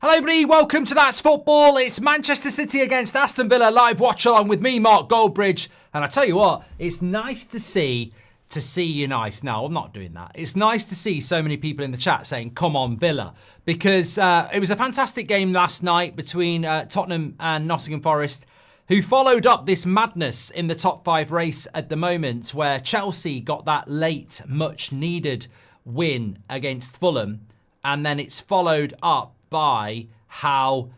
Hello everybody, welcome to That's Football. It's Manchester City against Aston Villa live watch along with me, Mark Goldbridge. And I tell you what, it's nice to see you nice. No, I'm not doing that. It's nice to see so many people in the chat saying, come on Villa. Because it was a fantastic game last night between Tottenham and Nottingham Forest, who followed up this madness in the top 5 race at the moment, where Chelsea got that late, much needed win against Fulham. And then it's followed up by how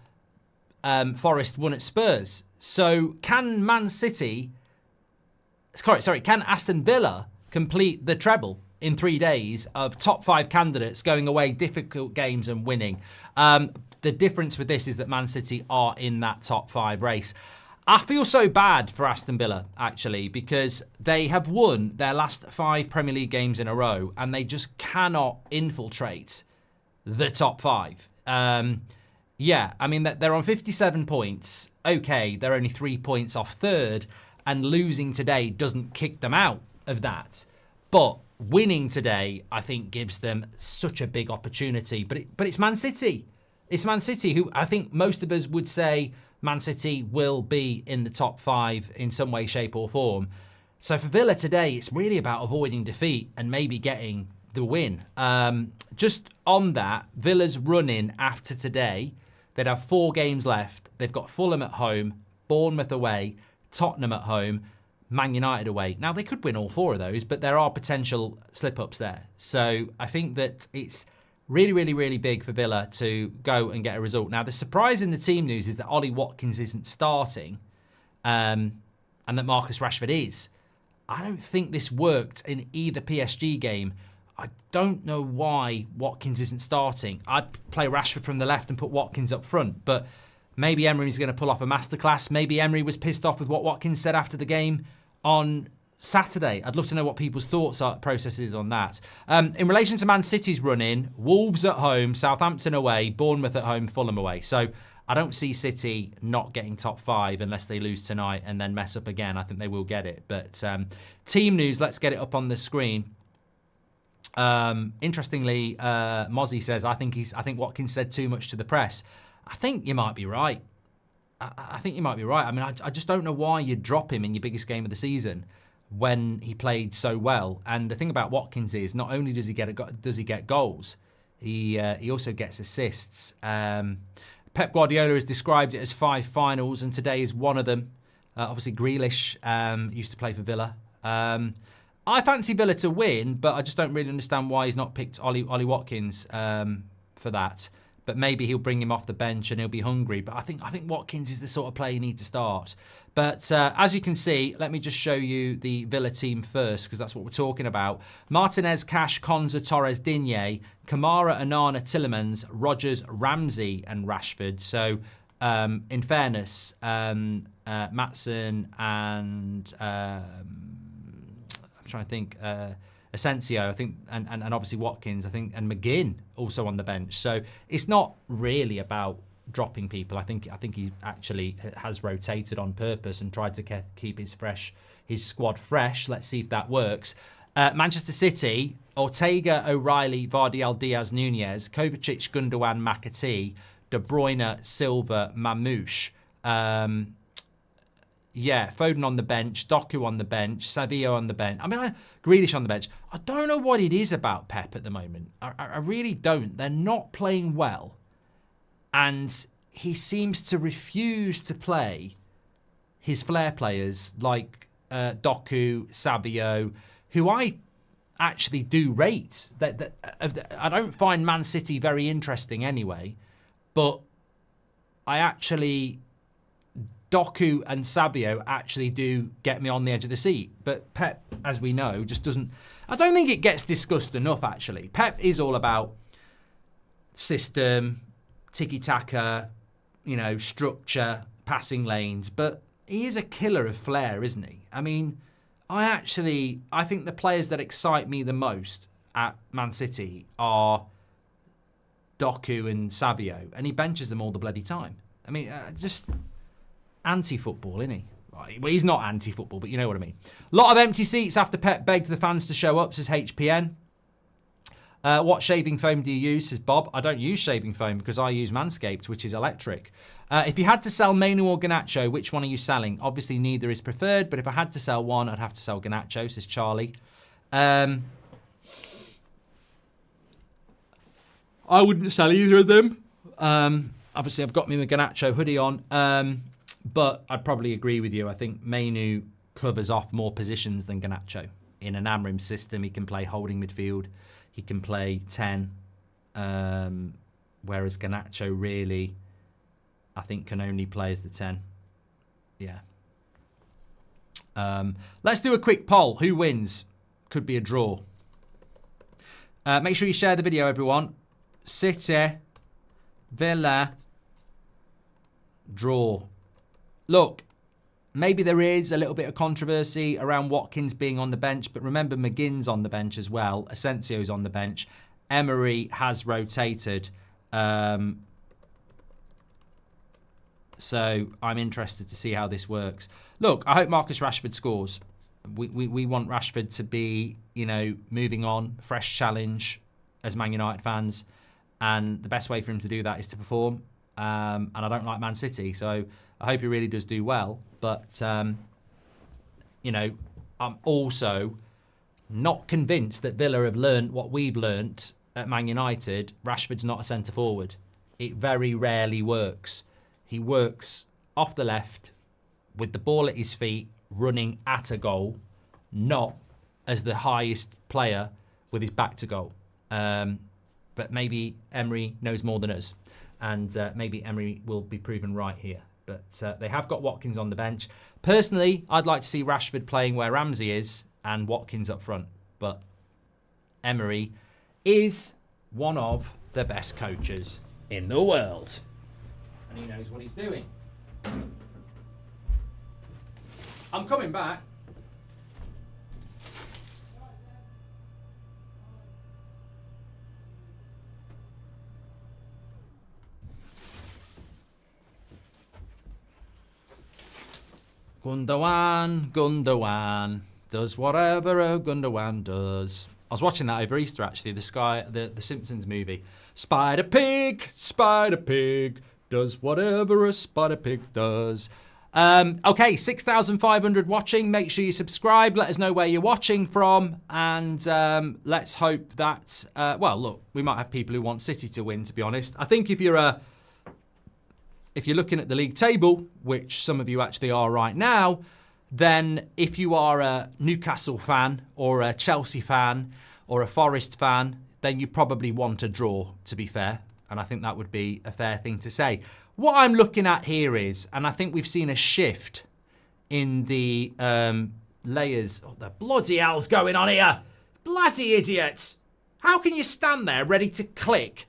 Forest won at Spurs. So can can Aston Villa complete the treble in 3 days of top 5 candidates going away difficult games and winning? The difference with this is that Man City are in that top 5 race. I feel so bad for Aston Villa, actually, because they have won their last 5 Premier League games in a row and they just cannot infiltrate the top 5. Yeah, I mean, they're on 57 points. Okay, they're only 3 points off third, and losing today doesn't kick them out of that. But winning today, I think, gives them such a big opportunity. But it's Man City. It's Man City who I think most of us would say Man City will be in the top 5 in some way, shape or form. So for Villa today, it's really about avoiding defeat and maybe getting the win. Just on that, Villa's running after today. They'd have 4 games left. They've got Fulham at home, Bournemouth away, Tottenham at home, Man United away. Now, they could win all 4 of those, but there are potential slip-ups there. So I think that it's really, really, really big for Villa to go and get a result. Now, the surprise in the team news is that Ollie Watkins isn't starting and that Marcus Rashford is. I don't think this worked in either PSG game. I don't know why Watkins isn't starting. I'd play Rashford from the left and put Watkins up front, but maybe Emery's going to pull off a masterclass. Maybe Emery was pissed off with what Watkins said after the game on Saturday. I'd love to know what people's processes on that. In relation to Man City's run-in, Wolves at home, Southampton away, Bournemouth at home, Fulham away. So I don't see City not getting top 5 unless they lose tonight and then mess up again. I think they will get it. But team news, let's get it up on the screen. Interestingly, Mozzie says, I think Watkins said too much to the press. I think you might be right. I think you might be right. I mean, I just don't know why you'd drop him in your biggest game of the season when he played so well. And the thing about Watkins is not only does he get goals, he also gets assists. Pep Guardiola has described it as 5 finals, and today is one of them. Obviously, Grealish used to play for Villa. I fancy Villa to win, but I just don't really understand why he's not picked Ollie Watkins for that. But maybe he'll bring him off the bench and he'll be hungry. But I think Watkins is the sort of player you need to start. But as you can see, let me just show you the Villa team first, because that's what we're talking about. Martinez, Cash, Konza, Torres, Digne, Kamara, Onana, Tielemans, Rodgers, Ramsey and Rashford. So in fairness, Maatsen and I'm trying to think, Asensio, I think, and obviously Watkins, I think, and McGinn also on the bench. So it's not really about dropping people. I think he actually has rotated on purpose and tried to keep his squad fresh. Let's see if that works. Manchester City, Ortega, O'Reilly, Vardiel, Diaz, Nunez, Kovacic, Gundogan, McAtee, De Bruyne, Silva, Mamouche. Yeah, Foden on the bench, Doku on the bench, Savio on the bench. I mean, Grealish on the bench. I don't know what it is about Pep at the moment. I really don't. They're not playing well. And he seems to refuse to play his flair players like Doku, Savio, who I actually do rate. I don't find Man City very interesting anyway, but Doku and Savio actually do get me on the edge of the seat. But Pep, as we know, just doesn't... I don't think it gets discussed enough, actually. Pep is all about system, tiki-taka, structure, passing lanes. But he is a killer of flair, isn't he? I mean, I think the players that excite me the most at Man City are Doku and Savio. And he benches them all the bloody time. I mean, just... anti-football, isn't he? Well, he's not anti-football, but you know what I mean. A lot of empty seats after Pep begged the fans to show up, says HPN. What shaving foam do you use, says Bob? I don't use shaving foam because I use Manscaped, which is electric. If you had to sell Mainu or Garnacho, which one are you selling? Obviously, neither is preferred, but if I had to sell one, I'd have to sell Garnacho, says Charlie. I wouldn't sell either of them. Obviously, I've got me Garnacho hoodie on, but I'd probably agree with you. I think Mainu covers off more positions than Garnacho. In an Amrim system, he can play holding midfield. He can play 10, whereas Garnacho really, I think, can only play as the 10. Yeah. Let's do a quick poll. Who wins? Could be a draw. Make sure you share the video, everyone. City, Villa, draw. Look, maybe there is a little bit of controversy around Watkins being on the bench, but remember McGinn's on the bench as well. Asensio's on the bench. Emery has rotated. So I'm interested to see how this works. Look, I hope Marcus Rashford scores. We want Rashford to be, you know, moving on, fresh challenge as Man United fans. And the best way for him to do that is to perform. And I don't like Man City, so I hope he really does do well. But, you know, I'm also not convinced that Villa have learned what we've learnt at Man United. Rashford's not a centre-forward. It very rarely works. He works off the left with the ball at his feet, running at a goal, not as the highest player with his back to goal. But maybe Emery knows more than us. And maybe Emery will be proven right here. But they have got Watkins on the bench. Personally, I'd like to see Rashford playing where Ramsey is and Watkins up front. But Emery is one of the best coaches in the world. And he knows what he's doing. I'm coming back. Gundogan does whatever a Gundogan does. I was watching that over Easter, actually, the Simpsons movie. Spider Pig does whatever a Spider Pig does. Okay, 6,500 watching. Make sure you subscribe. Let us know where you're watching from. And let's hope that, well, look, we might have people who want City to win, to be honest. I think if you're looking at the league table, which some of you actually are right now, then if you are a Newcastle fan or a Chelsea fan or a Forest fan, then you probably want a draw, to be fair. And I think that would be a fair thing to say. What I'm looking at here is, and I think we've seen a shift in the layers. Oh, the bloody hell's going on here? Bloody idiot. How can you stand there ready to click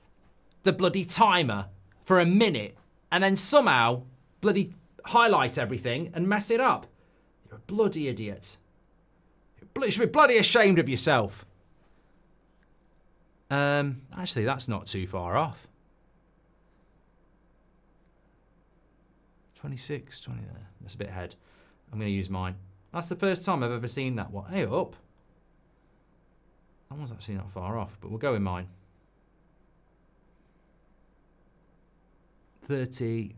the bloody timer for a minute and then somehow bloody highlight everything and mess it up? You're a bloody idiot. You should be bloody ashamed of yourself. Actually, that's not too far off. 26, 20, that's a bit ahead. I'm going to use mine. That's the first time I've ever seen that one. Hey, up. That one's actually not far off, but we'll go with mine. 30.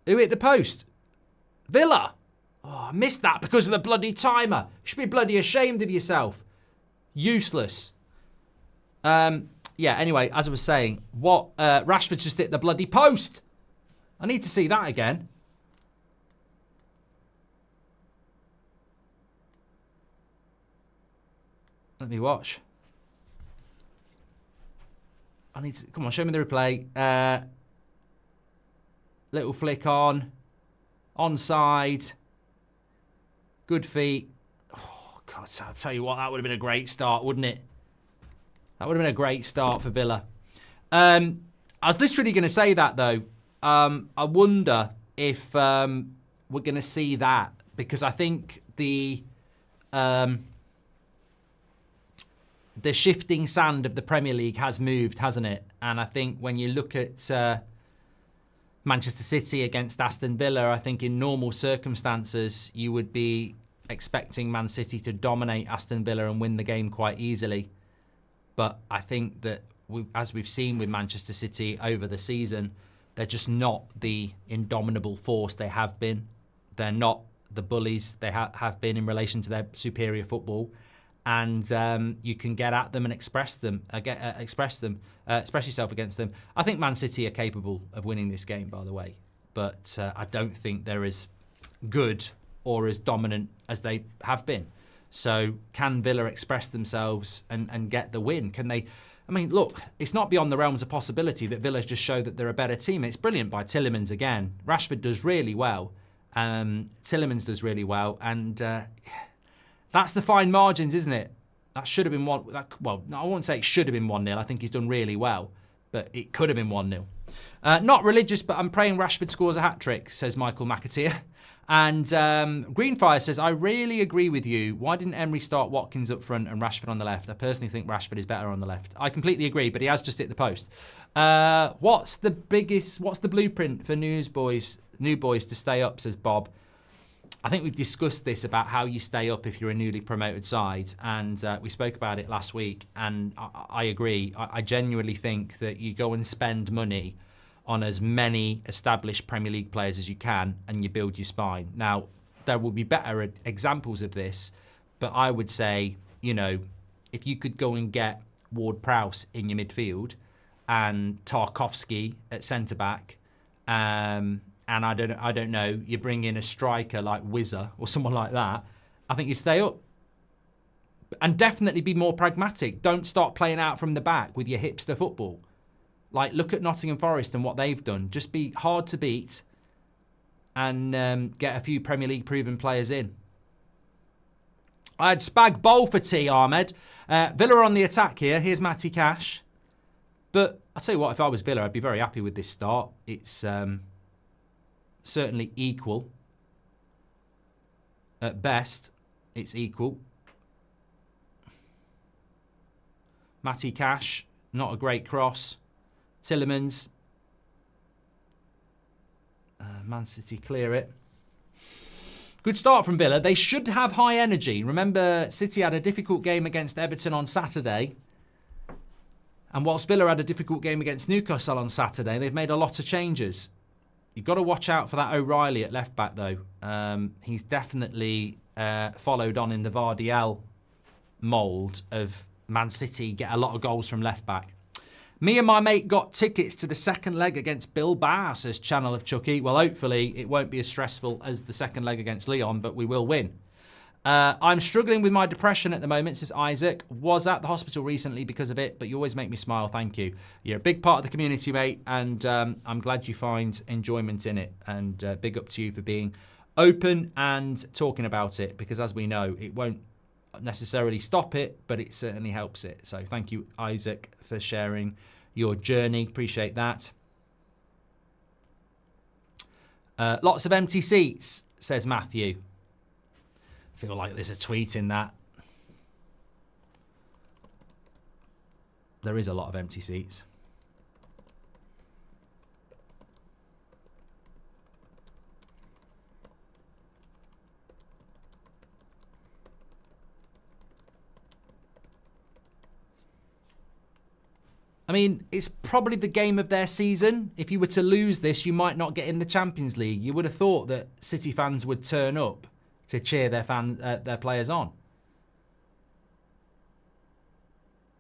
Who hit the post? Villa. Oh, I missed that because of the bloody timer. You should be bloody ashamed of yourself. Useless. Yeah, anyway, as I was saying, Rashford just hit the bloody post. I need to see that again. Let me watch. I need to, come on, show me the replay. Little flick on. Onside. Good feet. Oh, God, I'll tell you what, that would have been a great start, wouldn't it? That would have been a great start for Villa. I was literally going to say that, though. I wonder if we're going to see that, because I think the shifting sand of the Premier League has moved, hasn't it? And I think when you look at Manchester City against Aston Villa, I think in normal circumstances, you would be expecting Man City to dominate Aston Villa and win the game quite easily. But I think that, as we've seen with Manchester City over the season, they're just not the indomitable force they have been. They're not the bullies they have been in relation to their superior football. And you can get at them and express yourself against them. I think Man City are capable of winning this game, by the way. But I don't think they're as good or as dominant as they have been. So can Villa express themselves and get the win? Can they? I mean, look, it's not beyond the realms of possibility that Villa just show that they're a better team. It's brilliant by Tielemans again. Rashford does really well. Tielemans does really well. And that's the fine margins, isn't it? That should have been one. Well, I won't say it should have been 1-0. I think he's done really well. But it could have been 1-0. Not religious, but I'm praying Rashford scores a hat-trick, says Michael McAteer. And Greenfire says, I really agree with you. Why didn't Emery start Watkins up front and Rashford on the left? I personally think Rashford is better on the left. I completely agree, but he has just hit the post. What's the blueprint for new boys to stay up, says Bob. I think we've discussed this about how you stay up if you're a newly promoted side, and we spoke about it last week, and I agree. I genuinely think that you go and spend money on as many established Premier League players as you can, and you build your spine. Now, there will be better examples of this, but I would say, you know, if you could go and get Ward-Prowse in your midfield and Tarkowski at centre-back, and I don't know, you bring in a striker like Wizza or someone like that, I think you stay up. And definitely be more pragmatic. Don't start playing out from the back with your hipster football. Like, look at Nottingham Forest and what they've done. Just be hard to beat and get a few Premier League proven players in. I had Spag Bowl for tea, Ahmed. Villa are on the attack here. Here's Matty Cash. But I'll tell you what, if I was Villa, I'd be very happy with this start. It's certainly equal. At best, it's equal. Matty Cash, not a great cross. Tielemans. Man City clear it. Good start from Villa. They should have high energy. Remember, City had a difficult game against Everton on Saturday. And whilst Villa had a difficult game against Newcastle on Saturday, they've made a lot of changes. You've got to watch out for that O'Reilly at left back, though. He's definitely followed on in the Vardiel mould of Man City get a lot of goals from left back. Me and my mate got tickets to the second leg against Bilbao, says Channel of Chucky. Well, hopefully it won't be as stressful as the second leg against Lyon, but we will win. I'm struggling with my depression at the moment, says Isaac. Was at the hospital recently because of it, but you always make me smile. Thank you. You're a big part of the community, mate, and I'm glad you find enjoyment in it. And big up to you for being open and talking about it, because as we know, it won't necessarily stop it, but it certainly helps it. So thank you, Isaac, for sharing your journey. Appreciate that. Lots of empty seats, says Matthew. I feel like there's a tweet in that. There is a lot of empty seats. I mean, it's probably the game of their season. If you were to lose this, you might not get in the Champions League. You would have thought that City fans would turn up to cheer their players on.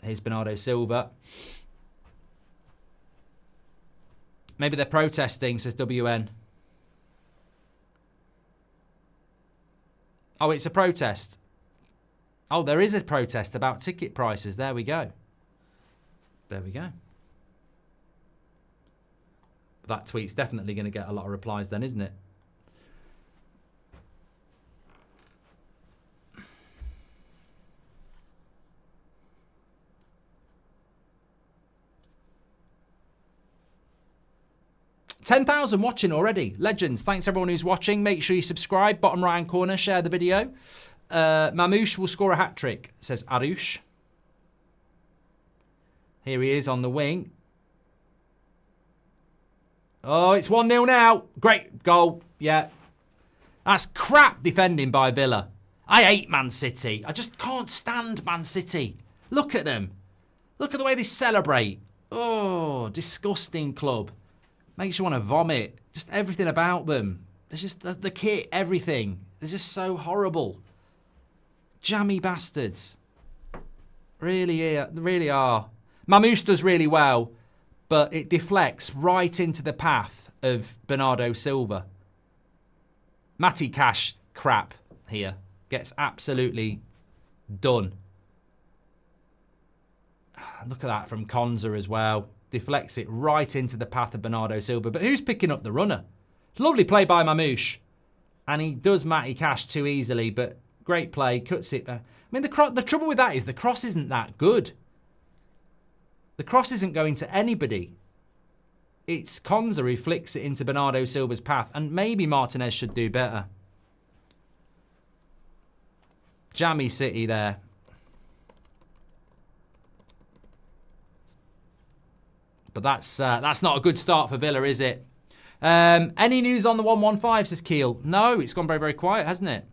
Here's Bernardo Silva. Maybe they're protesting, says WN. Oh, it's a protest. Oh, there is a protest about ticket prices. There we go. There we go. That tweet's definitely going to get a lot of replies then, isn't it? $10,000 watching already. Legends. Thanks everyone who's watching. Make sure you subscribe. Bottom right hand corner. Share the video. Mamouche will score a hat-trick, says Arush. Here he is on the wing. Oh, it's 1-0 now. Great goal. Yeah. That's crap defending by Villa. I hate Man City. I just can't stand Man City. Look at them. Look at the way they celebrate. Oh, disgusting club. Makes you want to vomit. Just everything about them. There's just the kit, everything. They're just so horrible. Jammy bastards. Really are. Mamouche does really well, but it deflects right into the path of Bernardo Silva. Matty Cash, crap here. Gets absolutely done. Look at that from Konza as well. Deflects it right into the path of Bernardo Silva. But who's picking up the runner? It's lovely play by Mamouche. And he does Matty Cash too easily, but great play. Cuts it. I mean, the trouble with that is the cross isn't that good. The cross isn't going to anybody. It's Konza who flicks it into Bernardo Silva's path. And maybe Martinez should do better. Jammy City there. But that's not a good start for Villa, is it? Any news on the 115, says Keel? No, it's gone very, very quiet, hasn't it?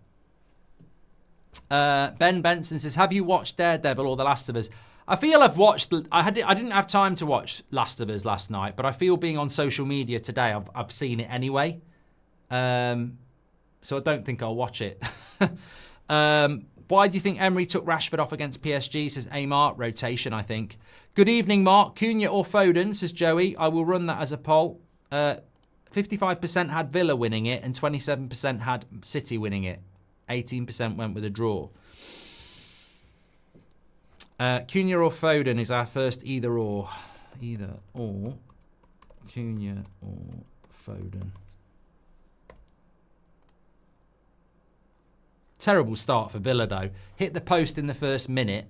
Ben Benson says, have you watched Daredevil or The Last of Us? I feel I've watched... I didn't have time to watch Last of Us last night, but I feel being on social media today, I've seen it anyway. So I don't think I'll watch it. Why do you think Emery took Rashford off against PSG, says Amar? Rotation, I think. Good evening, Mark. Cunha or Foden, says Joey. I will run that as a poll. 55% had Villa winning it and 27% had City winning it. 18% went with a draw. Cunha or Foden is our first either or. Either or. Cunha or Foden. Terrible start for Villa, though. Hit the post in the first minute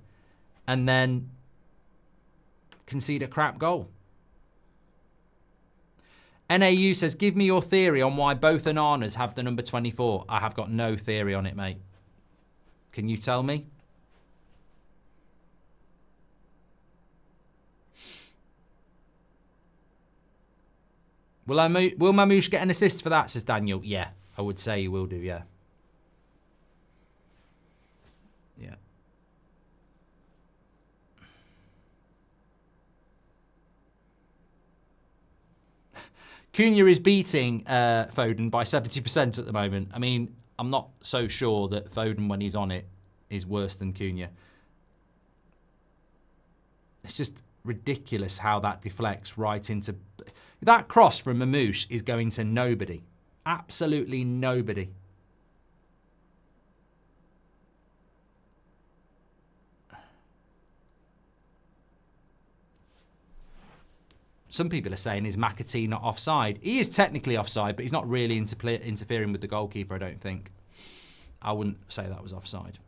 and then concede a crap goal. NAU says, give me your theory on why both Onanas have the number 24. I have got no theory on it, mate. Can you tell me? Will Mamouche get an assist for that, says Daniel? Yeah, I would say he will do, yeah. Yeah. Cunha is beating Foden by 70% at the moment. I mean, I'm not so sure that Foden, when he's on it, is worse than Cunha. It's just ridiculous how that deflects right into... That cross from Mamouche is going to nobody. Absolutely nobody. Some people are saying, is McAtee not offside? He is technically offside, but he's not really interfering with the goalkeeper, I don't think. I wouldn't say that was offside.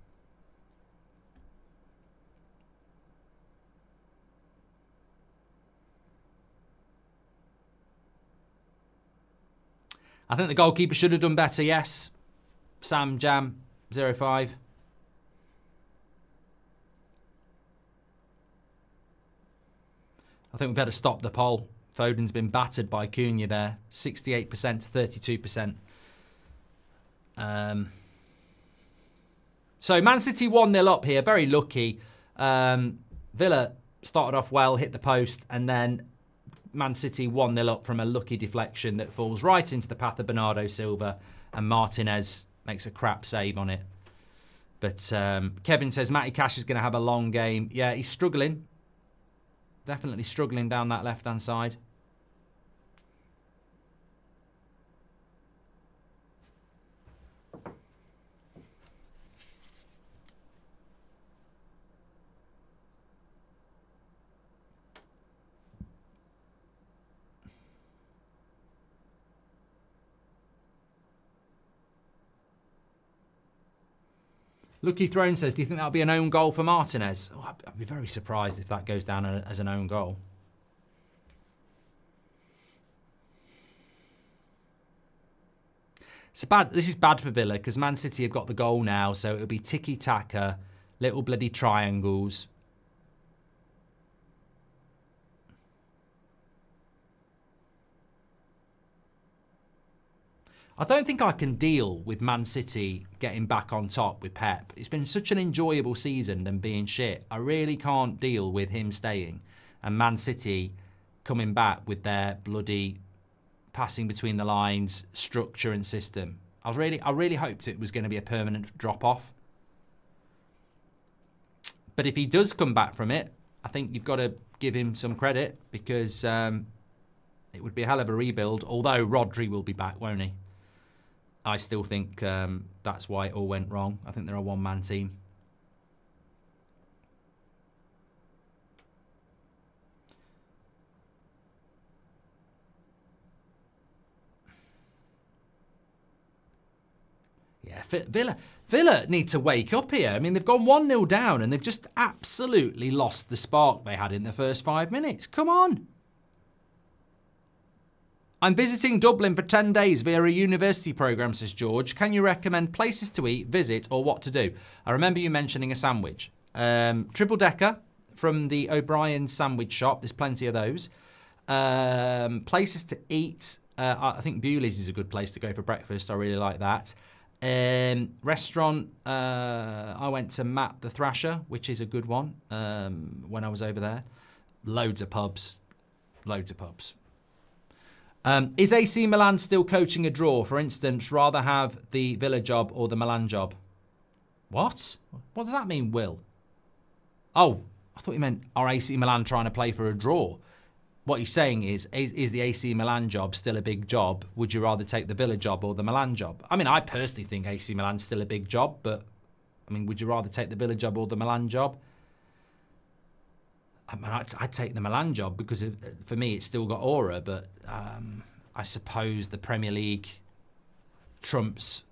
I think the goalkeeper should have done better, yes. Sam Jam, 05. I think we better stop the poll. Foden's been battered by Cunha there. 68% to 32%. So Man City 1-0 up here. Very lucky. Villa started off well, hit the post, and then Man City 1-0 up from a lucky deflection that falls right into the path of Bernardo Silva, and Martinez makes a crap save on it. But Kevin says Matty Cash is going to have a long game. Yeah, he's struggling. Definitely struggling down that left-hand side. Lucky Throne says, do you think that'll be an own goal for Martinez? Oh, I'd be very surprised if that goes down as an own goal. This is bad for Villa because Man City have got the goal now, so it'll be tiki-taka, little bloody triangles. I don't think I can deal with Man City getting back on top with Pep. It's been such an enjoyable season than being shit. I really can't deal with him staying and Man City coming back with their bloody passing between the lines, structure and system. I really hoped it was going to be a permanent drop-off. But if he does come back from it, I think you've got to give him some credit because it would be a hell of a rebuild, although Rodri will be back, won't he? I still think that's why it all went wrong. I think they're a one-man team. Yeah, Villa need to wake up here. I mean, they've gone 1-0 down and they've just absolutely lost the spark they had in the first 5 minutes. Come on. I'm visiting Dublin for 10 days via a university programme, says George. Can you recommend places to eat, visit, or what to do? I remember you mentioning a sandwich. Triple decker from the O'Brien's sandwich shop. There's plenty of those. Places to eat. I think Bewley's is a good place to go for breakfast. I really like that. Restaurant. I went to Matt the Thrasher, which is a good one when I was over there. Loads of pubs. Loads of pubs. Is AC Milan still coaching a draw? For instance, rather have the Villa job or the Milan job? What? What does that mean, Will? Oh, I thought you meant, are AC Milan trying to play for a draw? What he's saying is the AC Milan job still a big job? Would you rather take the Villa job or the Milan job? I mean, I personally think AC Milan's still a big job, but, I mean, would you rather take the Villa job or the Milan job? I mean, I'd take the Milan job because for me it's still got aura, but I suppose the Premier League trumps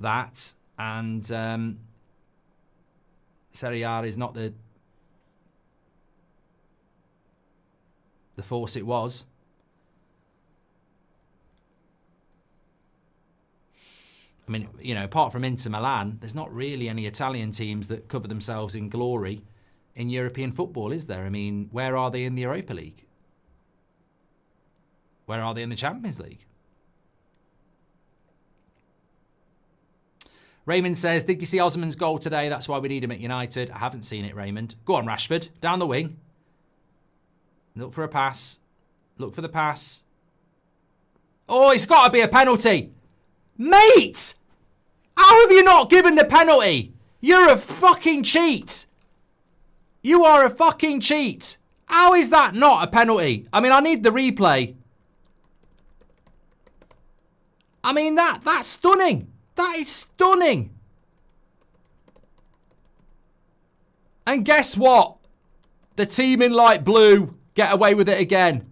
that, and Serie A is not the force it was. I mean, you know, apart from Inter Milan, there's not really any Italian teams that cover themselves in glory in European football, is there? I mean, where are they in the Europa League? Where are they in the Champions League? Raymond says, did you see Osman's goal today? That's why we need him at United. I haven't seen it, Raymond. Go on, Rashford. Down the wing. Look for a pass. Look for the pass. Oh, it's got to be a penalty. Mate! How have you not given the penalty? You're a fucking cheat. You are a fucking cheat. How is that not a penalty? I mean, I need the replay. I mean, that's stunning. That is stunning. And guess what? The team in light blue get away with it again.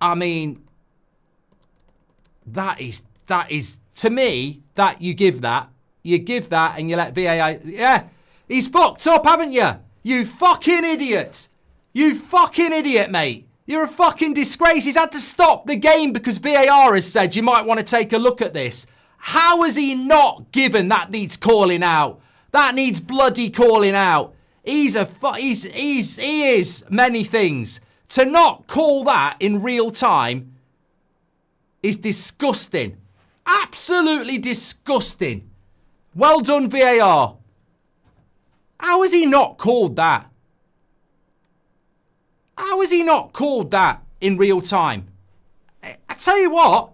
I mean, that is, to me, that you give that. You give that and you let VAR... Yeah, he's fucked up, haven't you? You fucking idiot. You fucking idiot, mate. You're a fucking disgrace. He's had to stop the game because VAR has said you might want to take a look at this. How has he not given that needs calling out? That needs bloody calling out. He is many things. To not call that in real time is disgusting. Absolutely disgusting. Well done, VAR. How has he not called that? How has he not called that in real time? I tell you what,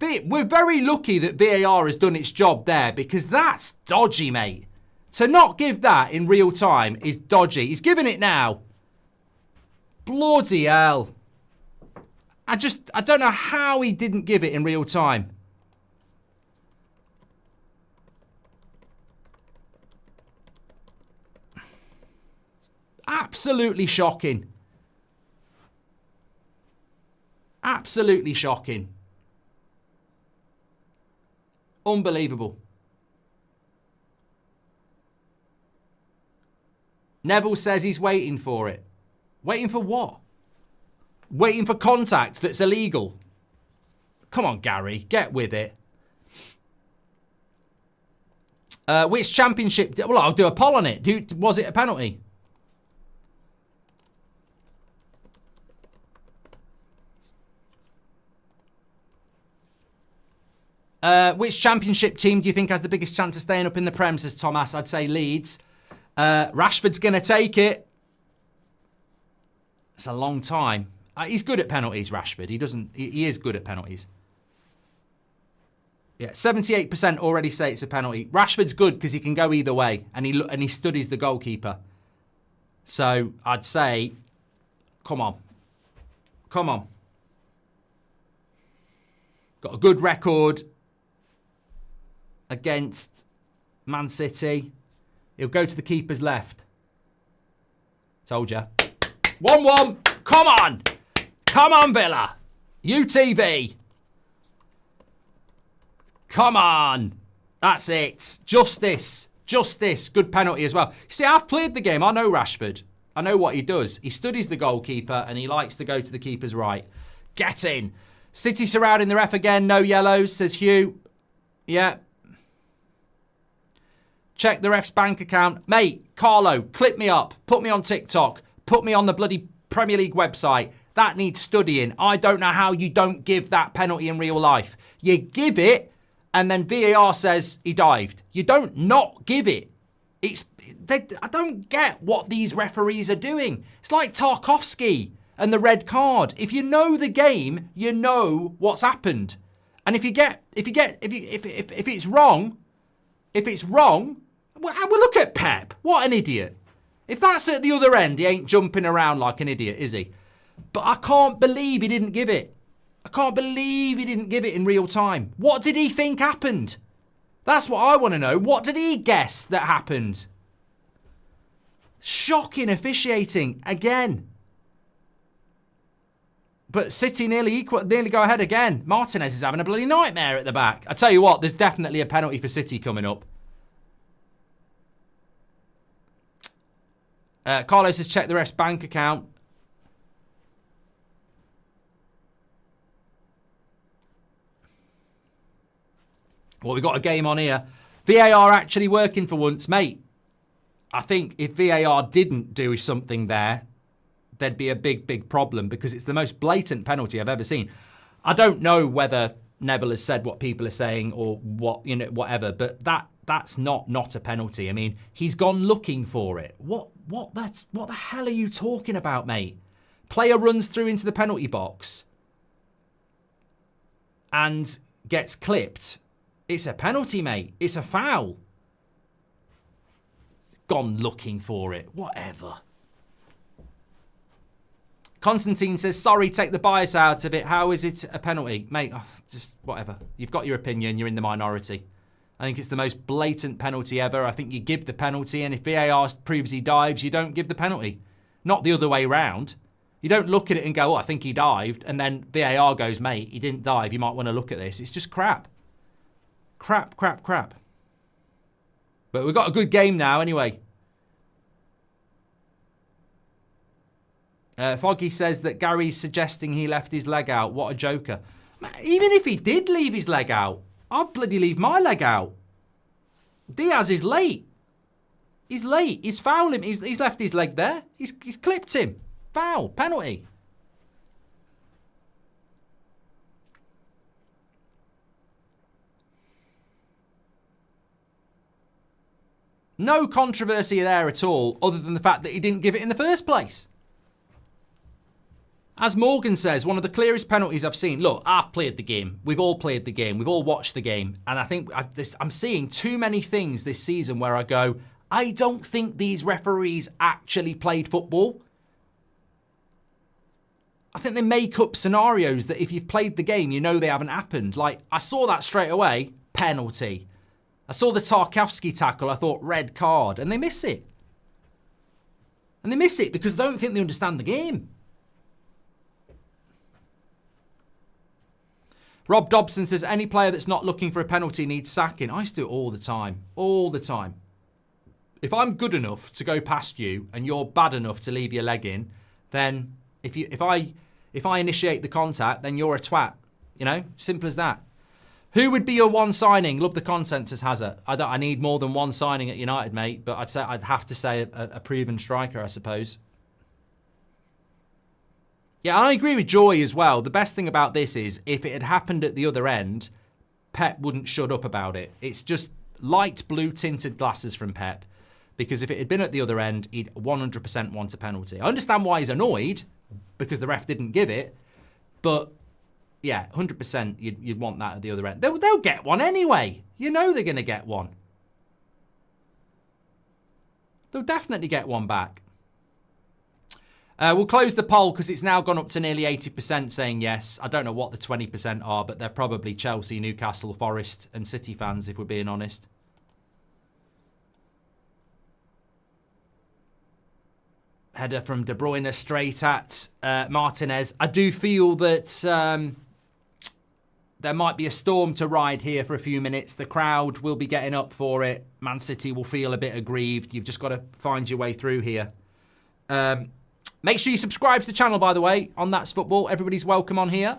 we're very lucky that VAR has done its job there because that's dodgy, mate. To not give that in real time is dodgy. He's giving it now. Bloody hell. I don't know how he didn't give it in real time. Absolutely shocking. Absolutely shocking. Unbelievable. Neville says he's waiting for it. Waiting for what? Waiting for contact that's illegal. Come on, Gary, get with it. Which championship? Well, I'll do a poll on it. Was it a penalty? Which championship team do you think has the biggest chance of staying up in the Prem, says Thomas? I'd say Leeds. Rashford's going to take it. It's a long time. He's good at penalties, Rashford. He is good at penalties. Yeah, 78% already say it's a penalty. Rashford's good because he can go either way, and he studies the goalkeeper. So I'd say, come on. Come on. Got a good record against Man City. He'll go to the keeper's left. Told you. 1-1. Come on. Come on, Villa. UTV. Come on. That's it. Justice. Justice. Good penalty as well. You see, I've played the game. I know Rashford. I know what he does. He studies the goalkeeper and he likes to go to the keeper's right. Get in. City surrounding the ref again. No yellows, says Hugh. Yeah. Check the ref's bank account. Mate, Carlo, clip me up. Put me on TikTok. Put me on the bloody Premier League website. That needs studying. I don't know how you don't give that penalty in real life. You give it, and then VAR says he dived. You don't not give it. I don't get what these referees are doing. It's like Tarkowski and the red card. If you know the game, you know what's happened. And if it's wrong, well, look at Pep. What an idiot. If that's at the other end, he ain't jumping around like an idiot, is he? But I can't believe he didn't give it. I can't believe he didn't give it in real time. What did he think happened? That's what I want to know. What did he guess that happened? Shocking officiating again. But City nearly go ahead again. Martinez is having a bloody nightmare at the back. I tell you what, there's definitely a penalty for City coming up. Carlos has checked the ref's bank account. Well, we've got a game on here. VAR actually working for once, mate. I think if VAR didn't do something there, there'd be a big, big problem because it's the most blatant penalty I've ever seen. I don't know whether Neville has said what people are saying or what, whatever, but that's not a penalty. I mean, he's gone looking for it. What the hell are you talking about, mate? Player runs through into the penalty box and gets clipped. It's a penalty, mate. It's a foul. Gone looking for it. Whatever. Constantine says, sorry, take the bias out of it. How is it a penalty? Mate, just whatever. You've got your opinion. You're in the minority. I think it's the most blatant penalty ever. I think you give the penalty, and if VAR proves he dives, you don't give the penalty. Not the other way round. You don't look at it and go, oh, I think he dived, and then VAR goes, mate, he didn't dive. You might want to look at this. It's just crap. Crap. But we've got a good game now anyway. Foggy says that Gary's suggesting he left his leg out. What a joker. Even if he did leave his leg out, I'd bloody leave my leg out. Diaz is late. He's late. He's fouled him. He's left his leg there. He's clipped him. Foul. Penalty. No controversy there at all, other than the fact that he didn't give it in the first place. As Morgan says, one of the clearest penalties I've seen. Look, I've played the game. We've all played the game. We've all watched the game. And I think I'm seeing too many things this season where I go, I don't think these referees actually played football. I think they make up scenarios that if you've played the game, you know they haven't happened. Like, I saw that straight away, penalty. I saw the Tarkowski tackle, I thought red card, and they miss it. And they miss it because they don't think they understand the game. Rob Dobson says, any player that's not looking for a penalty needs sacking. I used to do it all the time. All the time. If I'm good enough to go past you and you're bad enough to leave your leg in, then if I initiate the contact, then you're a twat. You know? Simple as that. Who would be your one signing? Love the content, says Hazard. I need more than one signing at United, mate, but I'd have to say a proven striker, I suppose. Yeah, I agree with Joy as well. The best thing about this is if it had happened at the other end, Pep wouldn't shut up about it. It's just light blue tinted glasses from Pep, because if it had been at the other end, he'd 100% want a penalty. I understand why he's annoyed, because the ref didn't give it, but yeah, 100% you'd want that at the other end. They'll get one anyway. You know they're going to get one. They'll definitely get one back. We'll close the poll because it's now gone up to nearly 80% saying yes. I don't know what the 20% are, but they're probably Chelsea, Newcastle, Forest and City fans, if we're being honest. Header from De Bruyne straight at Martinez. I do feel that there might be a storm to ride here for a few minutes. The crowd will be getting up for it. Man City will feel a bit aggrieved. You've just got to find your way through here. Make sure you subscribe to the channel, by the way, on That's Football. Everybody's welcome on here.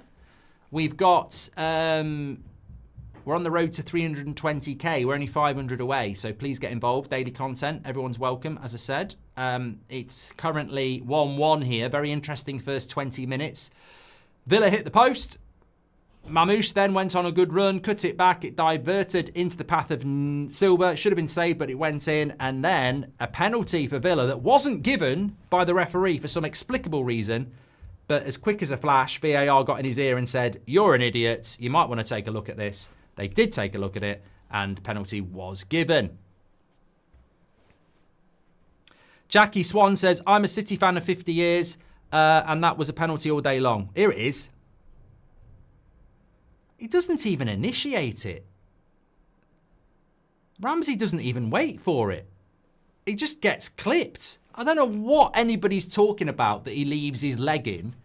We've got, we're on the road to 320k. We're only 500 away, so please get involved. Daily content, everyone's welcome, as I said. It's currently 1-1 here. Very interesting first 20 minutes. Villa hit the post. Mamouche then went on a good run, cut it back. It diverted into the path of Silva. Should have been saved, but it went in. And then a penalty for Villa that wasn't given by the referee for some explicable reason. But as quick as a flash, VAR got in his ear and said, "You're an idiot. You might want to take a look at this." They did take a look at it, and penalty was given. Jackie Swan says, "I'm a City fan of 50 years, and that was a penalty all day long." Here it is. He doesn't even initiate it. Ramsey doesn't even wait for it. He just gets clipped. I don't know what anybody's talking about that he leaves his leg in.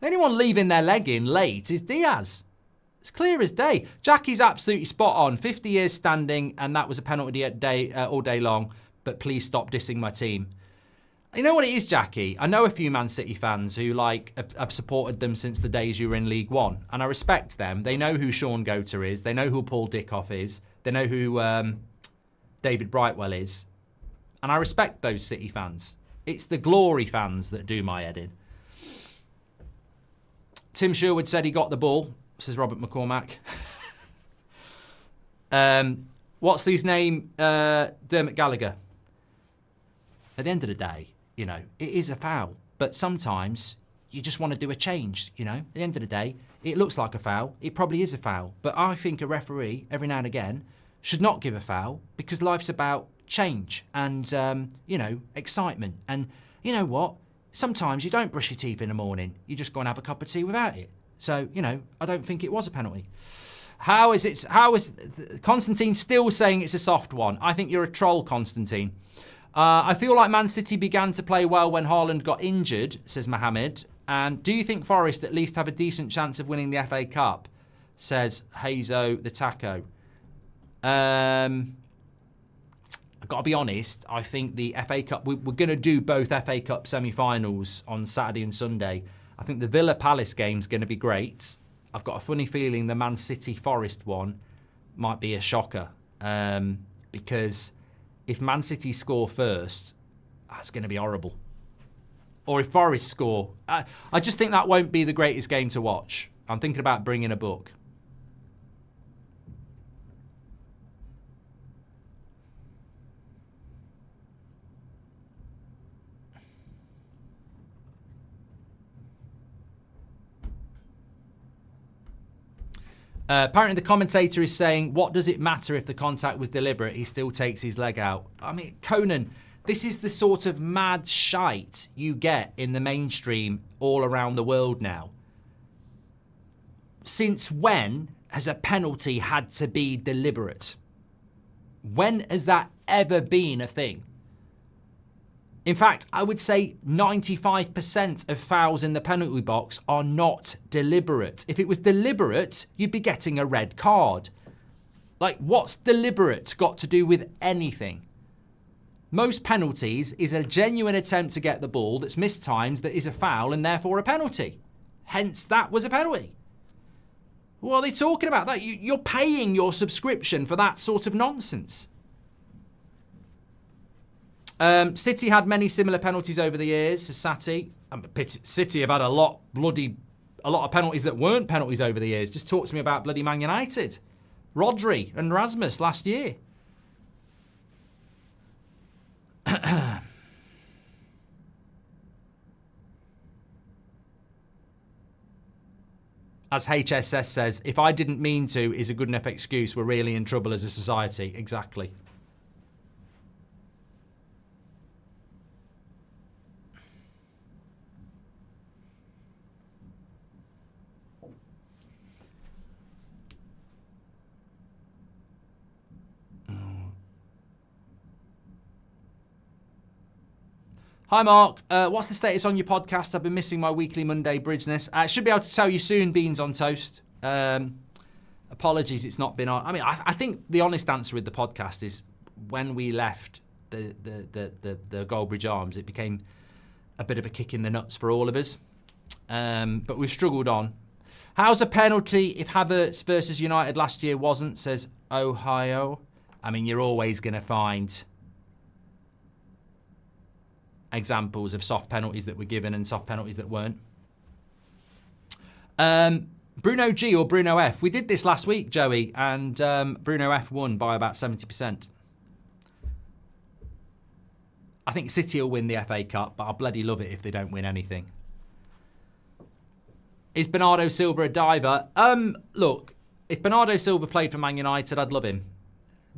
Anyone leaving their leg in late is Diaz. It's clear as day. Jackie's absolutely spot on. 50 years standing, and that was a penalty all day long. But please stop dissing my team. You know what it is, Jackie? I know a few Man City fans who have supported them since the days you were in League One, and I respect them. They know who Sean Goater is. They know who Paul Dickoff is. They know who David Brightwell is, and I respect those City fans. It's the glory fans that do my head in. Tim Sherwood said he got the ball, says Robert McCormack. What's his name? Dermot Gallagher. At the end of the day, you know, it is a foul, but sometimes you just want to do a change, you know. At the end of the day, it looks like a foul. It probably is a foul, but I think a referee, every now and again, should not give a foul because life's about change and, you know, excitement. And you know what? Sometimes you don't brush your teeth in the morning. You just go and have a cup of tea without it. So, you know, I don't think it was a penalty. How is Constantine still saying it's a soft one? I think you're a troll, Constantine. I feel like Man City began to play well when Haaland got injured, says Mohammed. And do you think Forest at least have a decent chance of winning the FA Cup, says Hazo the Taco. I've got to be honest, I think the FA Cup, we're going to do both FA Cup semi-finals on Saturday and Sunday. I think the Villa Palace game's going to be great. I've got a funny feeling the Man City Forest one might be a shocker. Because if Man City score first, that's going to be horrible. Or if Forest score, I just think that won't be the greatest game to watch. I'm thinking about bringing a book. Apparently the commentator is saying, what does it matter if the contact was deliberate? He still takes his leg out. I mean, Conan, this is the sort of mad shite you get in the mainstream all around the world now. Since when has a penalty had to be deliberate? When has that ever been a thing? In fact, I would say 95% of fouls in the penalty box are not deliberate. If it was deliberate, you'd be getting a red card. Like, what's deliberate got to do with anything? Most penalties is a genuine attempt to get the ball that's mistimed, that is a foul and therefore a penalty. Hence, that was a penalty. What are they talking about? That you're paying your subscription for that sort of nonsense. City had many similar penalties over the years, says Sati. City have had a lot of penalties that weren't penalties over the years. Just talk to me about bloody Man United. Rodri and Rasmus last year. As HSS says, if I didn't mean to is a good enough excuse, we're really in trouble as a society. Exactly. Hi, Mark. What's the status on your podcast? I've been missing my weekly Monday bridgeness. I should be able to tell you soon, Beans on Toast. Apologies, it's not been on. I mean, I think the honest answer with the podcast is when we left the Goldbridge Arms, it became a bit of a kick in the nuts for all of us. But we've struggled on. How's a penalty if Havertz versus United last year wasn't, says Ohio. I mean, you're always going to find examples of soft penalties that were given and soft penalties that weren't. Bruno G or Bruno F. We did this last week, Joey, and Bruno F won by about 70%. I think City will win the FA Cup, but I'll bloody love it if they don't win anything. Is Bernardo Silva a diver? Look, if Bernardo Silva played for Man United, I'd love him.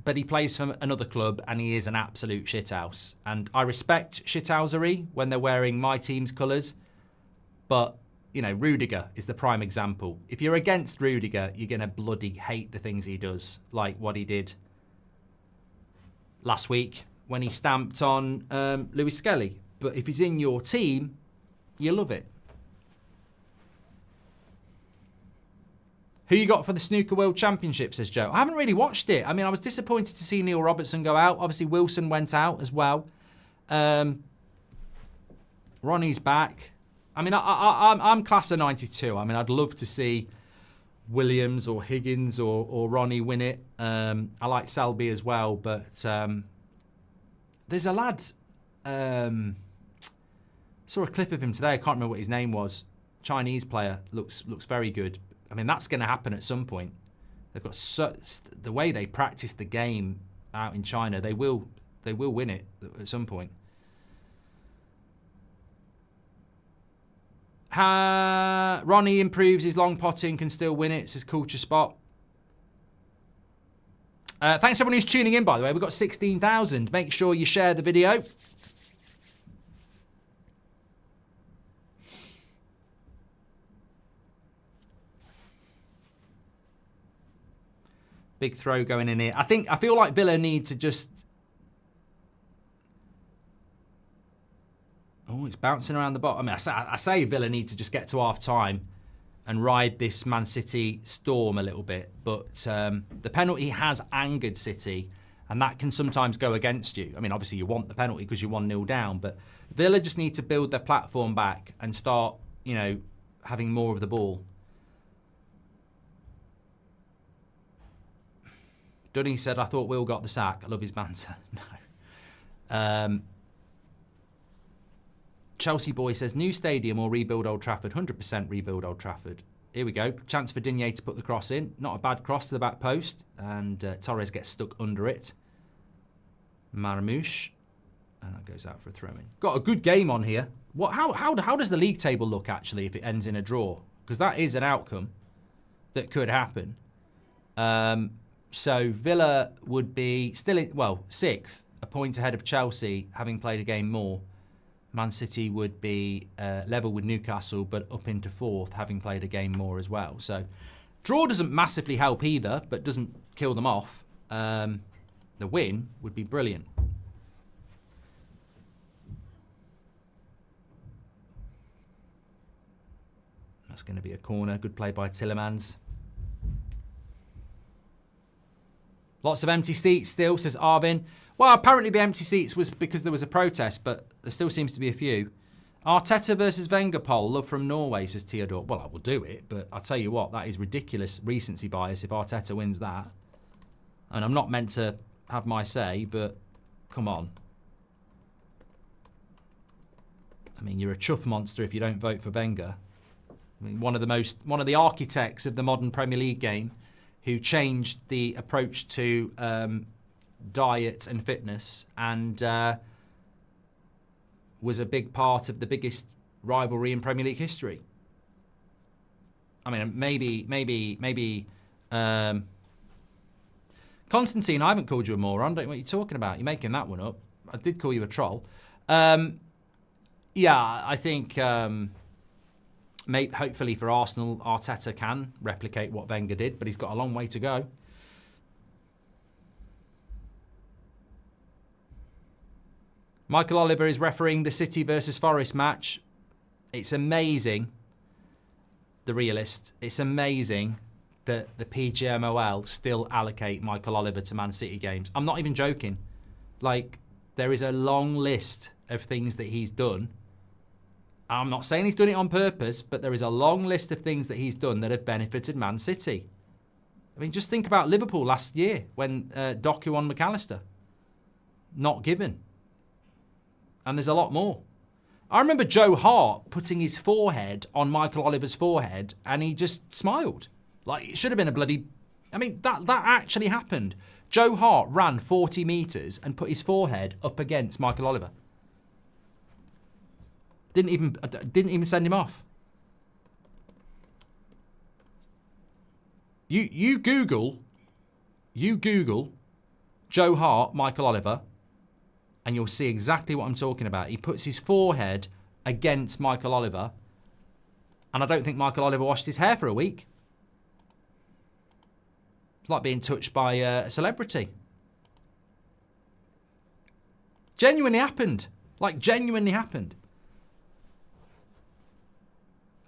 But he plays for another club and he is an absolute shithouse. And I respect shithousery when they're wearing my team's colours. But, you know, Rudiger is the prime example. If you're against Rudiger, you're going to bloody hate the things he does. Like what he did last week when he stamped on Lewis Skelly. But if he's in your team, you love it. Who you got for the Snooker World Championship, says Joe. I haven't really watched it. I mean, I was disappointed to see Neil Robertson go out. Obviously, Wilson went out as well. Ronnie's back. I mean, I'm class of 92. I mean, I'd love to see Williams or Higgins or Ronnie win it. I like Selby as well, but there's a lad. Saw a clip of him today. I can't remember what his name was. Chinese player. Looks very good. I mean, that's going to happen at some point. They've got the way they practice the game out in China. They will win it at some point. Ronnie improves his long potting, can still win it, says Culture Spot. Thanks everyone who's tuning in, by the way. We've got 16,000. Make sure you share the video. Big throw going in here. I feel like Villa need to just... Oh, it's bouncing around the bottom. I mean, I say Villa need to just get to half-time and ride this Man City storm a little bit. But the penalty has angered City, and that can sometimes go against you. I mean, obviously you want the penalty because you're 1-0 down, but Villa just need to build their platform back and start, you know, having more of the ball. Dunny said, I thought Will got the sack. I love his banter. No. Chelsea boy says, new stadium or rebuild Old Trafford? 100% rebuild Old Trafford. Here we go. Chance for Digne to put the cross in. Not a bad cross to the back post. And Torres gets stuck under it. Marmouche. And that goes out for a throw-in. Got a good game on here. How does the league table look, actually, if it ends in a draw? Because that is an outcome that could happen. So Villa would be still in, well, 6th, a point ahead of Chelsea, having played a game more. Man City would be level with Newcastle, but up into 4th, having played a game more as well. So draw doesn't massively help either, but doesn't kill them off. The win would be brilliant. That's going to be a corner. Good play by Tillemans. Lots of empty seats still, says Arvin. Well, apparently the empty seats was because there was a protest, but there still seems to be a few. Arteta versus Wenger poll, love from Norway, says Theodore. Well, I will do it, but I'll tell you what, that is ridiculous recency bias if Arteta wins that. And I'm not meant to have my say, but come on. I mean, you're a chuff monster if you don't vote for Wenger. I mean, one of the architects of the modern Premier League game. who changed the approach to diet and fitness, and was a big part of the biggest rivalry in Premier League history. I mean, maybe. Constantine, I haven't called you a moron. Don't know what you're talking about. You're making that one up. I did call you a troll. Yeah, I think hopefully for Arsenal, Arteta can replicate what Wenger did, but he's got a long way to go. Michael Oliver is refereeing the City versus Forest match. It's amazing, the realist. It's amazing that the PGMOL still allocate Michael Oliver to Man City games. I'm not even joking. Like, there is a long list of things that he's done. I'm not saying he's done it on purpose, but there is a long list of things that he's done that have benefited Man City. I mean, just think about Liverpool last year when Doku on McAllister. Not given. And there's a lot more. I remember Joe Hart putting his forehead on Michael Oliver's forehead and he just smiled. Like, it should have been a bloody... I mean, that actually happened. Joe Hart ran 40 metres and put his forehead up against Michael Oliver. Didn't even send him off. You Google Joe Hart, Michael Oliver, and you'll see exactly what I'm talking about. He puts his forehead against Michael Oliver, and I don't think Michael Oliver washed his hair for a week. It's like being touched by a celebrity. Genuinely happened. Like, genuinely happened.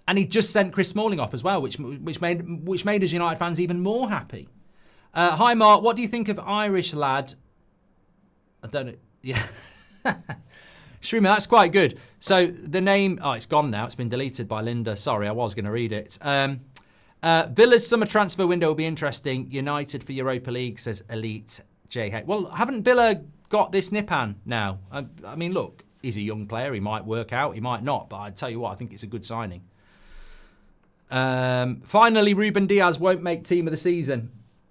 And he just sent Chris Smalling off as well, which made us United fans even more happy. Hi, Mark. What do you think of Irish lad? I don't know. Yeah. Shrima, that's quite good. So the name... Oh, it's gone now. It's been deleted by Linda. Sorry, I was going to read it. Villa's summer transfer window will be interesting. United for Europa League, says Elite JH. Well, haven't Villa got this Nipan now? I mean, look, he's a young player. He might work out. He might not. But I tell you what, I think it's a good signing. Finally, Ruben Diaz won't make team of the season.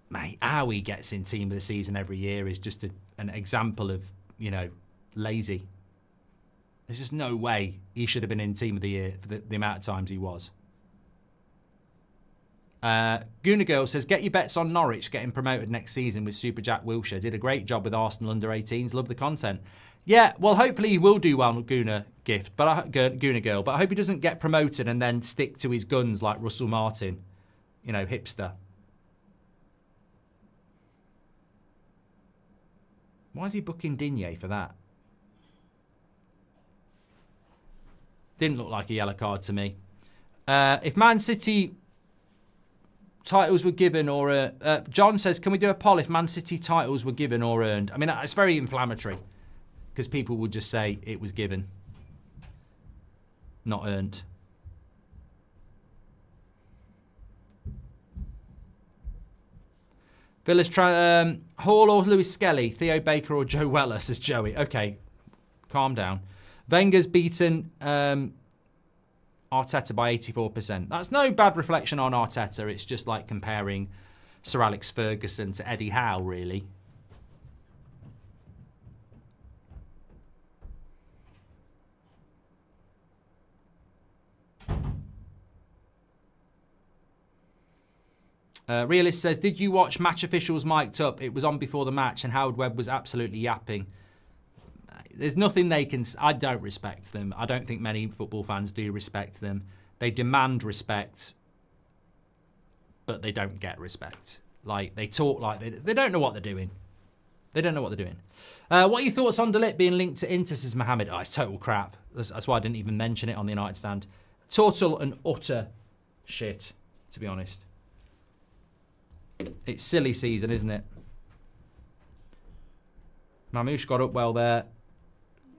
Mate, how he gets in team of the season every year is just an example of, you know, lazy. There's just no way he should have been in team of the year for the amount of times he was. Guna Girl says, get your bets on Norwich getting promoted next season with Super Jack Wilshere. Did a great job with Arsenal under 18s. Love the content. Yeah, well, hopefully he will do well with Guna Girl, but I hope he doesn't get promoted and then stick to his guns like Russell Martin. You know, hipster. Why is he booking Digne for that? Didn't look like a yellow card to me. If Man City titles were given or... John says, can we do a poll if Man City titles were given or earned? I mean, it's very inflammatory because people would just say it was given, not earned. Villa's Hall or Lewis Skelly, Theo Baker or Joe Weller, says Joey. Okay, calm down. Wenger's beaten Arteta by 84%. That's no bad reflection on Arteta. It's just like comparing Sir Alex Ferguson to Eddie Howe, really. Realist says, did you watch Match Officials mic'd up? It was on before the match and Howard Webb was absolutely yapping. There's nothing they can... I don't respect them. I don't think many football fans do respect them. They demand respect, but they don't get respect. Like, they talk like they don't know what they're doing. They don't know what they're doing. What are your thoughts on De Ligt being linked to Inter, says Mohammed? Oh, it's total crap. That's why I didn't even mention it on the United stand. Total and utter shit, to be honest. It's silly season, isn't it? Mamouche got up well there,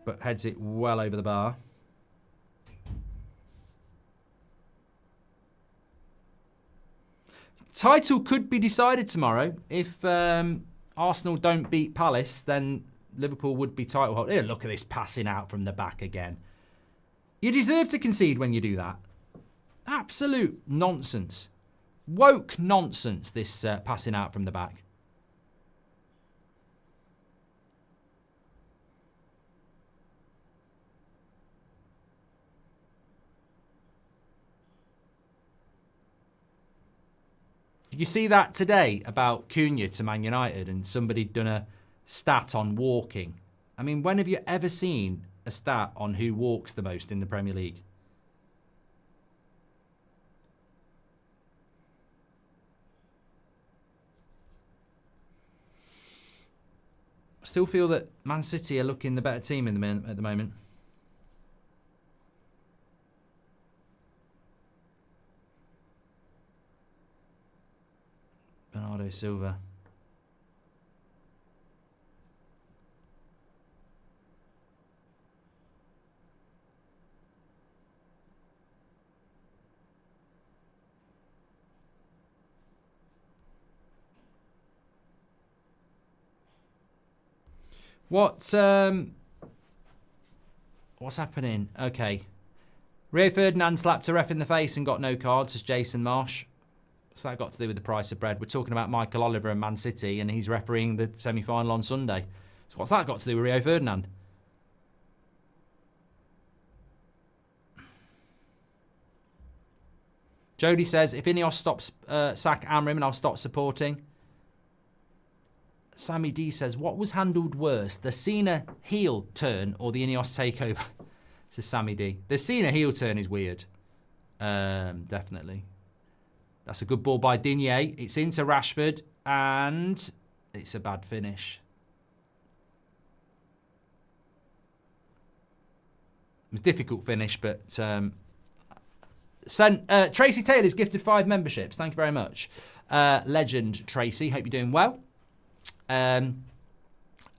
but heads it well over the bar. Title could be decided tomorrow. If Arsenal don't beat Palace, then Liverpool would be title holder. Here, look at this passing out from the back again. You deserve to concede when you do that. Absolute nonsense. woke nonsense, this passing out from the back. Did you see that today about Cunha to Man United and somebody done a stat on walking? I mean, when have you ever seen a stat on who walks the most in the Premier League? I still feel that Man City are looking the better team at the moment. Bernardo Silva. What's happening? Okay. Rio Ferdinand slapped a ref in the face and got no cards, as Jason Marsh. So that got to do with the price of bread. We're talking about Michael Oliver and Man City, and he's refereeing the semi-final on Sunday. So what's that got to do with Rio Ferdinand? Jody says, if Ineos stops sack Amrim and I'll stop supporting. Sammy D says, what was handled worse, the Cena heel turn or the Ineos takeover? Says Sammy D. The Cena heel turn is weird. Definitely. That's a good ball by Digne. It's into Rashford and it's a bad finish. It was a difficult finish, but Tracy Taylor's gifted 5 memberships. Thank you very much. Legend Tracy, hope you're doing well.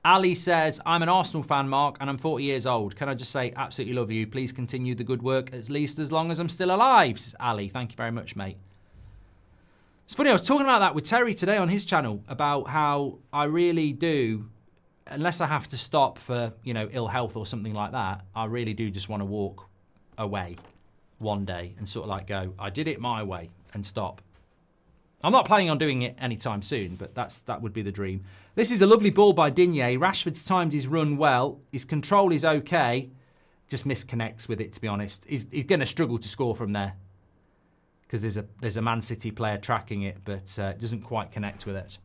Ali says, I'm an Arsenal fan, Mark, and I'm 40 years old. Can I just say, absolutely love you. Please continue the good work, at least as long as I'm still alive, says Ali. Thank you very much, mate. It's funny, I was talking about that with Terry today on his channel, about how I really do, unless I have to stop for, you know, ill health or something like that, I really do just want to walk away one day and sort of like go, I did it my way and stop. I'm not planning on doing it anytime soon, but that would be the dream. This is a lovely ball by Digne. Rashford's timed his run well. His control is okay. Just misconnects with it, to be honest. He's going to struggle to score from there because there's a Man City player tracking it, but doesn't quite connect with it.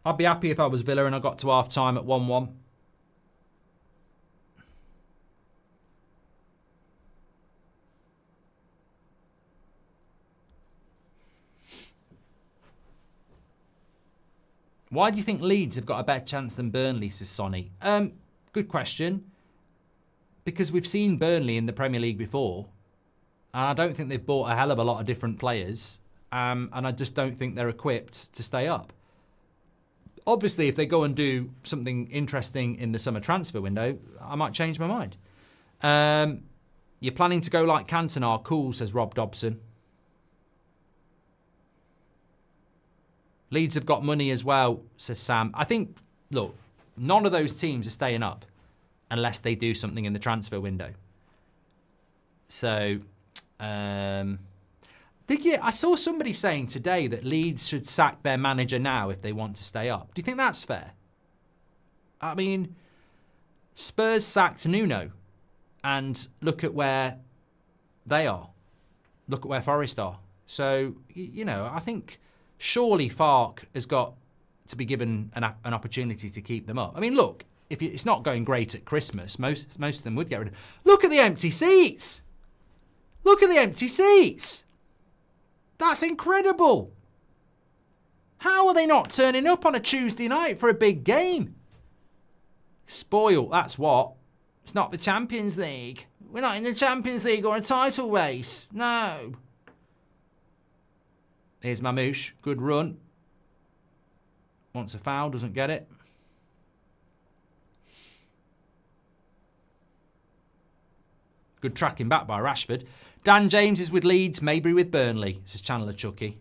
I'd be happy if I was Villa and I got to half-time at 1-1. Why do you think Leeds have got a better chance than Burnley, says Sonny? Good question. Because we've seen Burnley in the Premier League before, and I don't think they've bought a hell of a lot of different players, and I just don't think they're equipped to stay up. Obviously, if they go and do something interesting in the summer transfer window, I might change my mind. You're planning to go like Cantona? Cool, says Rob Dobson. Leeds have got money as well, says Sam. I think, look, none of those teams are staying up unless they do something in the transfer window. So, I saw somebody saying today that Leeds should sack their manager now if they want to stay up. Do you think that's fair? I mean, Spurs sacked Nuno, and look at where they are. Look at where Forest are. So, you know, I think surely Farke has got to be given an opportunity to keep them up. I mean, look, if it's not going great at Christmas, most of them would get rid of it. Look at the empty seats. Look at the empty seats. That's incredible. How are they not turning up on a Tuesday night for a big game? Spoiled, that's what. It's not the Champions League. We're not in the Champions League or a title race. No. Here's Mamouche. Good run. Wants a foul, doesn't get it. Good tracking back by Rashford. Dan James is with Leeds, Maybury with Burnley, says Chandler Chucky.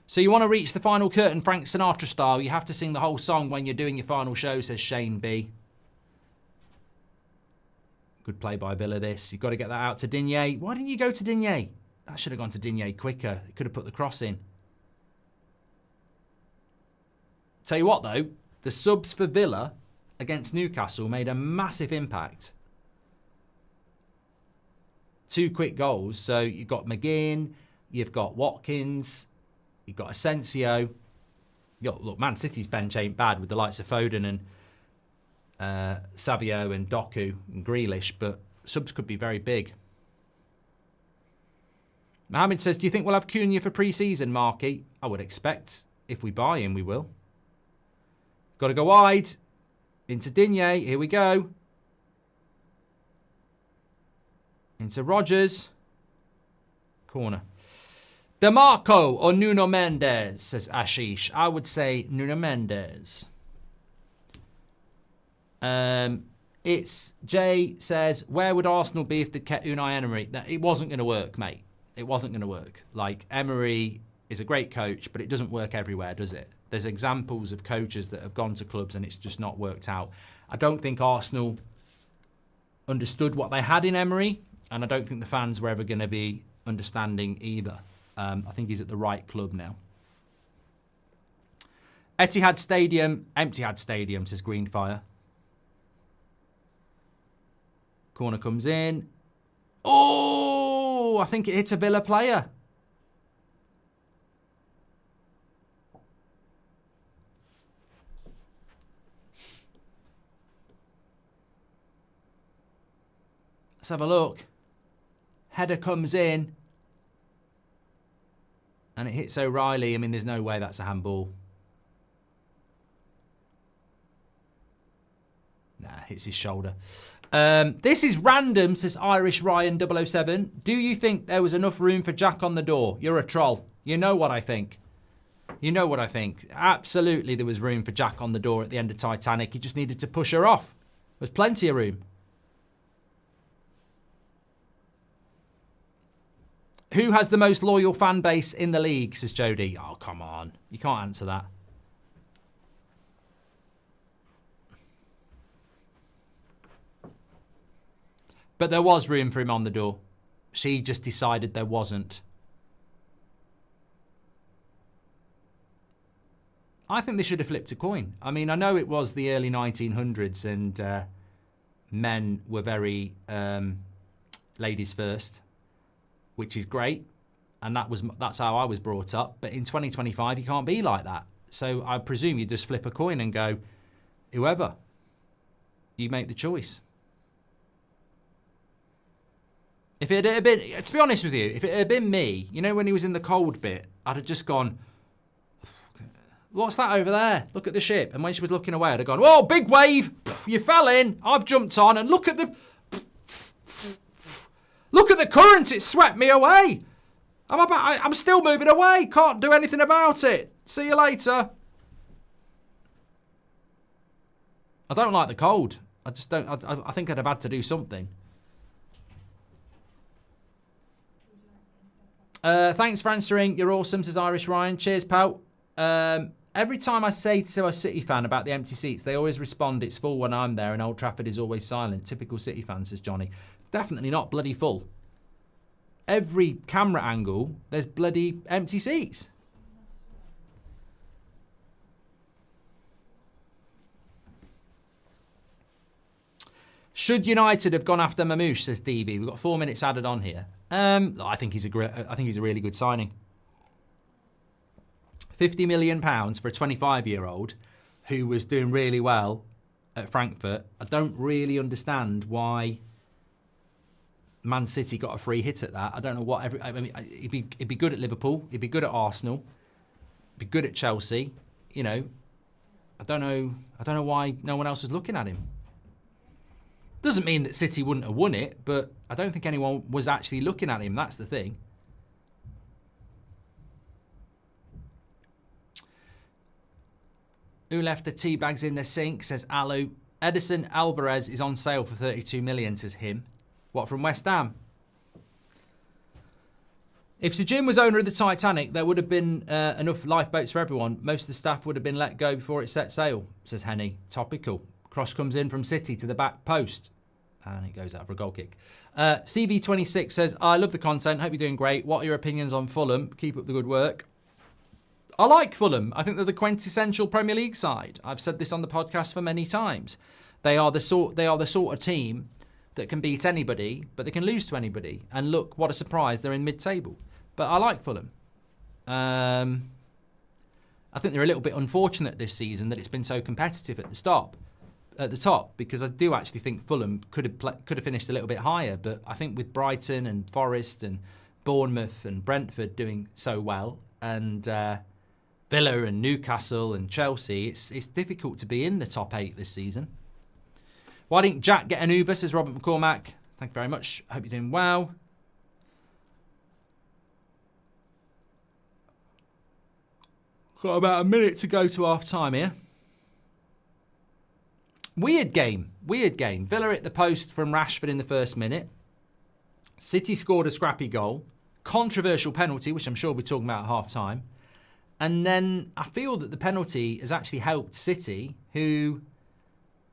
So you want to reach the final curtain Frank Sinatra style. You have to sing the whole song when you're doing your final show, says Shane B. Good play by Villa this. You've got to get that out to Digne. Why didn't you go to Digne? That should have gone to Digne quicker. It could have put the cross in. Tell you what though, the subs for Villa against Newcastle made a massive impact. 2 quick goals. So you've got McGinn, you've got Watkins, you've got Asensio. Look, Man City's bench ain't bad with the likes of Foden and Savio and Doku and Grealish, but subs could be very big. Mohammed says, do you think we'll have Cunha for pre-season, Marky? I would expect if we buy him, we will. Got to go wide. Into Digne. Here we go. Into Rodgers. Corner. DeMarco or Nuno Mendes, says Ashish. I would say Nuno Mendes. It's Jay says, where would Arsenal be if they'd kept Unai Emery? It wasn't going to work, mate. It wasn't going to work. Like, Emery is a great coach, but it doesn't work everywhere, does it? There's examples of coaches that have gone to clubs and it's just not worked out. I don't think Arsenal understood what they had in Emery, and I don't think the fans were ever going to be understanding either. I think he's at the right club now. Etihad Stadium, Emptyhad Stadium, says Greenfire. Corner comes in. Oh, I think it hits a Villa player. Let's have a look. Header comes in. And it hits O'Reilly. I mean, there's no way that's a handball. Nah, hits his shoulder. This is random, says Irish Ryan 007. Do you think there was enough room for Jack on the door? You're a troll. You know what I think. You know what I think. Absolutely there was room for Jack on the door at the end of Titanic. He just needed to push her off. There's plenty of room. Who has the most loyal fan base in the league, says Jody. Oh, come on. You can't answer that. But there was room for him on the door. She just decided there wasn't. I think they should have flipped a coin. I mean, I know it was the early 1900s and men were very ladies first, which is great. And that's how I was brought up. But in 2025, you can't be like that. So I presume you just flip a coin and go, whoever, you make the choice. If it had been, to be honest with you, if it had been me, you know, when he was in the cold bit, I'd have just gone, what's that over there? Look at the ship. And when she was looking away, I'd have gone, whoa, big wave. You fell in. I've jumped on and look at the current. It swept me away. I'm still moving away. Can't do anything about it. See you later. I don't like the cold. I just don't. I think I'd have had to do something. Thanks for answering. You're awesome, says Irish Ryan. Cheers, pal. Every time I say to a City fan about the empty seats, they always respond, it's full when I'm there, and Old Trafford is always silent. Typical City fan, says Johnny. Definitely not bloody full. Every camera angle, there's bloody empty seats. Should United have gone after Mamouche, says DV. We've got 4 minutes added on here. I think he's a really good signing. £50 million for a 25-year-old who was doing really well at Frankfurt. I don't really understand why Man City got a free hit at that. I don't know what. I mean, he'd be good at Liverpool. He'd be good at Arsenal. He'd be good at Chelsea. You know, I don't know why no one else was looking at him. Doesn't mean that City wouldn't have won it, but I don't think anyone was actually looking at him. That's the thing. Who left the tea bags in the sink, says Alu. Edison Alvarez is on sale for 32 million, says him. What, from West Ham? If Sir Jim was owner of the Titanic, there would have been enough lifeboats for everyone. Most of the staff would have been let go before it set sail, says Henny. Topical. Cross comes in from City to the back post. And it goes out for a goal kick. CV26 says, I love the content. Hope you're doing great. What are your opinions on Fulham? Keep up the good work. I like Fulham. I think they're the quintessential Premier League side. I've said this on the podcast for many times. They are the sort of team that can beat anybody, but they can lose to anybody. And look, what a surprise, they're in mid-table. But I like Fulham. I think they're a little bit unfortunate this season that it's been so competitive at the top, because I do actually think Fulham could have finished a little bit higher. But I think with Brighton and Forest and Bournemouth and Brentford doing so well, and Villa and Newcastle and Chelsea, it's difficult to be in the top 8 this season. Why didn't Jack get an Uber, says Robert McCormack. Thank you very much. Hope you're doing well. Got about a minute to go to half time here. Weird game. Villa at the post from Rashford in the first minute. City scored a scrappy goal. Controversial penalty, which I'm sure we're talking about at half time. And then I feel that the penalty has actually helped City, who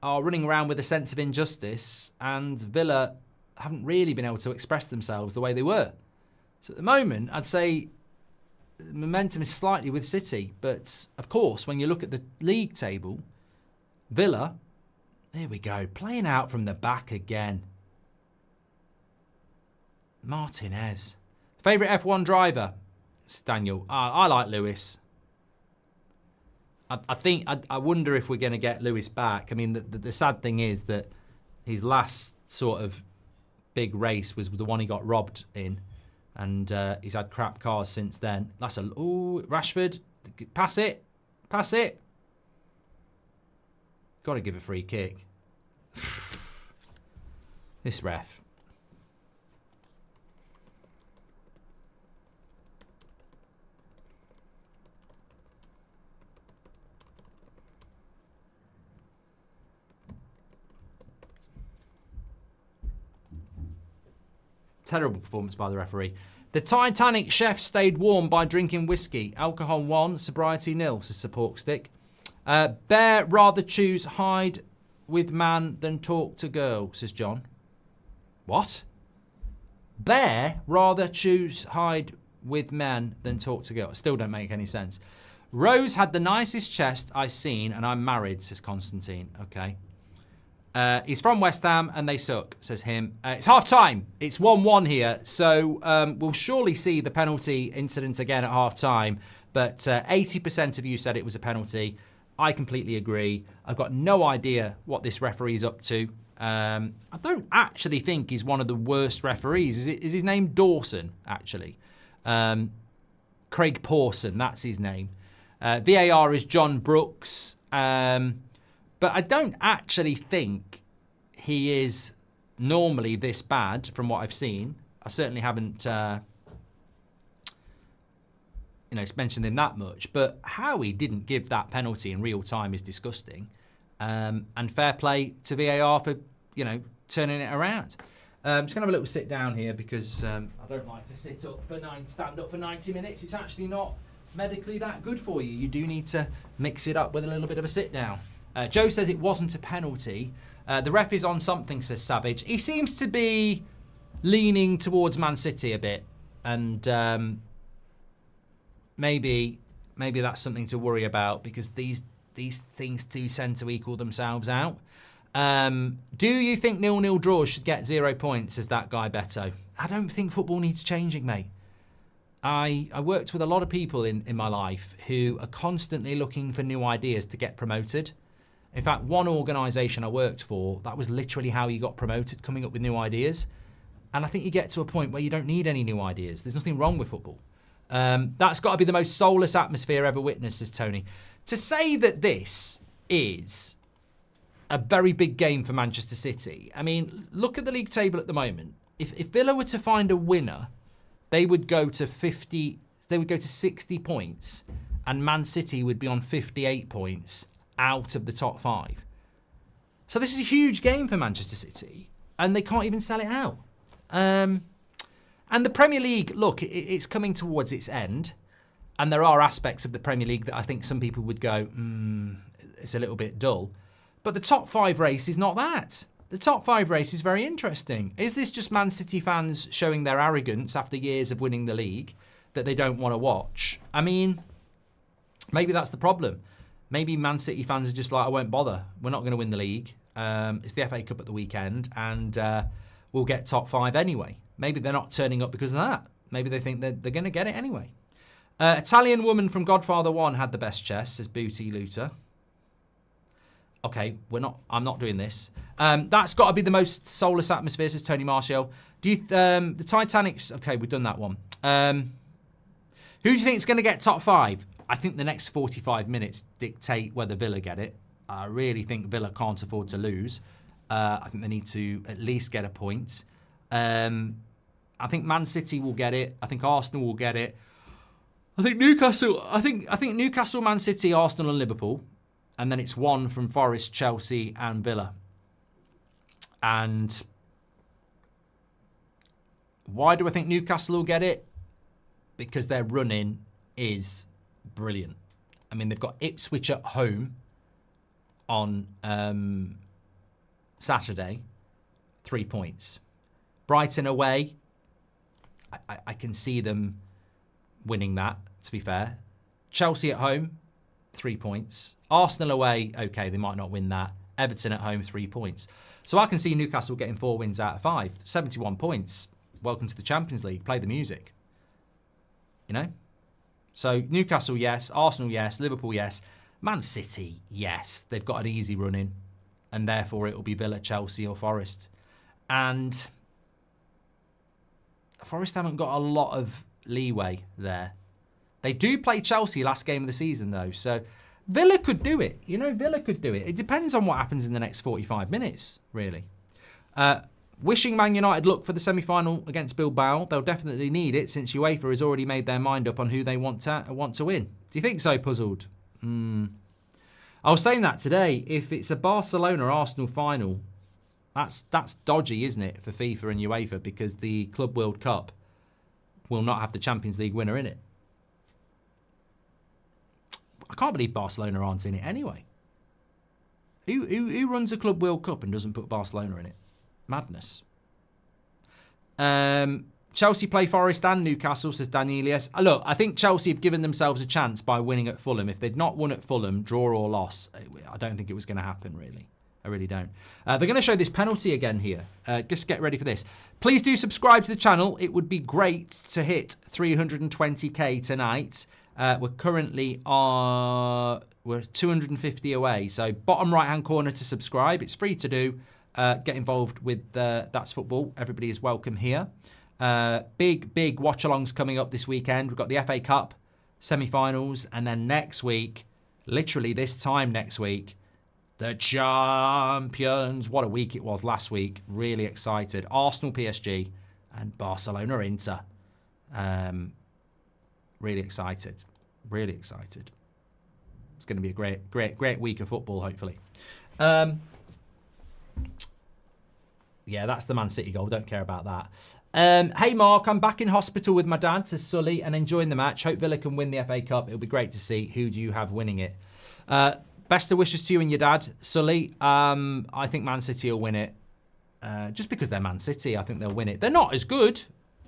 are running around with a sense of injustice, and Villa haven't really been able to express themselves the way they were. So at the moment, I'd say the momentum is slightly with City. But, of course, when you look at the league table, Villa, there we go, playing out from the back again. Martinez. Favourite F1 driver? It's Daniel. I like Lewis. I wonder if we're going to get Lewis back. I mean, the sad thing is that his last sort of big race was the one he got robbed in. And he's had crap cars since then. That's a... Ooh, Rashford. Pass it. Pass it. Got to give a free kick. This ref. Terrible performance by the referee. The Titanic chef stayed warm by drinking whiskey. Alcohol 1, sobriety 0, says Sir Porkstick. Bear rather choose hide with man than talk to girl, says John. What? Bear rather choose hide with man than talk to girl. Still don't make any sense. Rose had the nicest chest I've seen, and I'm married, says Constantine. Okay. He's from West Ham and they suck, says him. It's half time. It's 1-1 here. So we'll surely see the penalty incident again at half time. But 80% of you said it was a penalty. I completely agree. I've got no idea what this referee's up to. I don't actually think he's one of the worst referees. Is his name Dawson, actually? Craig Pawson, that's his name. VAR is John Brooks. But I don't actually think he is normally this bad from what I've seen. I certainly haven't, mentioned him that much. But how he didn't give that penalty in real time is disgusting. And fair play to VAR for, turning it around. I'm just going to have a little sit down here because I don't like to stand up for 90 minutes. It's actually not medically that good for you. You do need to mix it up with a little bit of a sit down. Joe says it wasn't a penalty. The ref is on something, says Savage. He seems to be leaning towards Man City a bit. And maybe that's something to worry about because these things do tend to equal themselves out. Do you think 0-0 draws should get 0 points, says that guy Beto? I don't think football needs changing, mate. I worked with a lot of people in my life who are constantly looking for new ideas to get promoted. In fact, one organisation I worked for, that was literally how you got promoted, coming up with new ideas. And I think you get to a point where you don't need any new ideas. There's nothing wrong with football. That's got to be the most soulless atmosphere ever witnessed, says Tony. To say that this is a very big game for Manchester City. I mean, look at the league table at the moment. If Villa were to find a winner, they would go to 50. They would go to 60 points, and Man City would be on 58 points out of the top 5. So this is a huge game for Manchester City, and they can't even sell it out. And the Premier League, look, it's coming towards its end, and there are aspects of the Premier League that I think some people would go, it's a little bit dull. But the top 5 race is not that. The top 5 race is very interesting. Is this just Man City fans showing their arrogance after years of winning the league that they don't want to watch? I mean, maybe that's the problem. Maybe Man City fans are just like, I won't bother. We're not going to win the league. It's the FA Cup at the weekend, and we'll get top 5 anyway. Maybe they're not turning up because of that. Maybe they think that they're going to get it anyway. Italian woman from Godfather 1 had the best chest, says Booty Looter. Okay, I'm not doing this. That's got to be the most soulless atmosphere, says Tony Marshall. The Titanic's... Okay, we've done that one. Who do you think is going to get top 5? I think the next 45 minutes dictate whether Villa get it. I really think Villa can't afford to lose. I think they need to at least get a point. I think Man City will get it. I think Arsenal will get it. I think Newcastle... I think Newcastle, Man City, Arsenal and Liverpool. And then it's one from Forest, Chelsea and Villa. And why do I think Newcastle will get it? Because their run-in is brilliant. I mean, they've got Ipswich at home on Saturday, 3 points. Brighton away, I can see them winning that, to be fair. Chelsea at home, 3 points. Arsenal away, okay, they might not win that. Everton at home, 3 points. So I can see Newcastle getting 4 wins out of 5. 71 points. Welcome to the Champions League. Play the music. You know? So Newcastle, yes. Arsenal, yes. Liverpool, yes. Man City, yes. They've got an easy run in. And therefore it will be Villa, Chelsea or Forest. And Forest haven't got a lot of leeway there. They do play Chelsea last game of the season, though. So Villa could do it. You know, Villa could do it. It depends on what happens in the next 45 minutes, really. Wishing Man United luck for the semi-final against Bilbao. They'll definitely need it since UEFA has already made their mind up on who they want to win. Do you think so, Puzzled? I was saying that today. If it's a Barcelona-Arsenal final, that's dodgy, isn't it, for FIFA and UEFA, because the Club World Cup will not have the Champions League winner in it. I can't believe Barcelona aren't in it anyway. Who runs a Club World Cup and doesn't put Barcelona in it? Madness. Chelsea play Forest and Newcastle, says Danielius. Look, I think Chelsea have given themselves a chance by winning at Fulham. If they'd not won at Fulham, draw or loss, I don't think it was going to happen, really. I really don't. They're going to show this penalty again here. Just get ready for this. Please do subscribe to the channel. It would be great to hit 320k tonight. We're currently we're 250 away. So bottom right-hand corner to subscribe. It's free to do. Get involved with That's Football. Everybody is welcome here. Big watch-alongs coming up this weekend. We've got the FA Cup semi-finals. And then next week, literally this time next week, the champions. What a week it was last week. Really excited. Arsenal, PSG, and Barcelona, Inter. Really excited. Really excited. It's going to be a great week of football, hopefully. Yeah, that's the Man City goal. Don't care about that. Hey, Mark, I'm back in hospital with my dad, says Sully, and enjoying the match. Hope Villa can win the FA Cup. It'll be great to see. Who do you have winning it? Best of wishes to you and your dad, Sully. I think Man City will win it. Just because they're Man City, I think they'll win it. They're not as good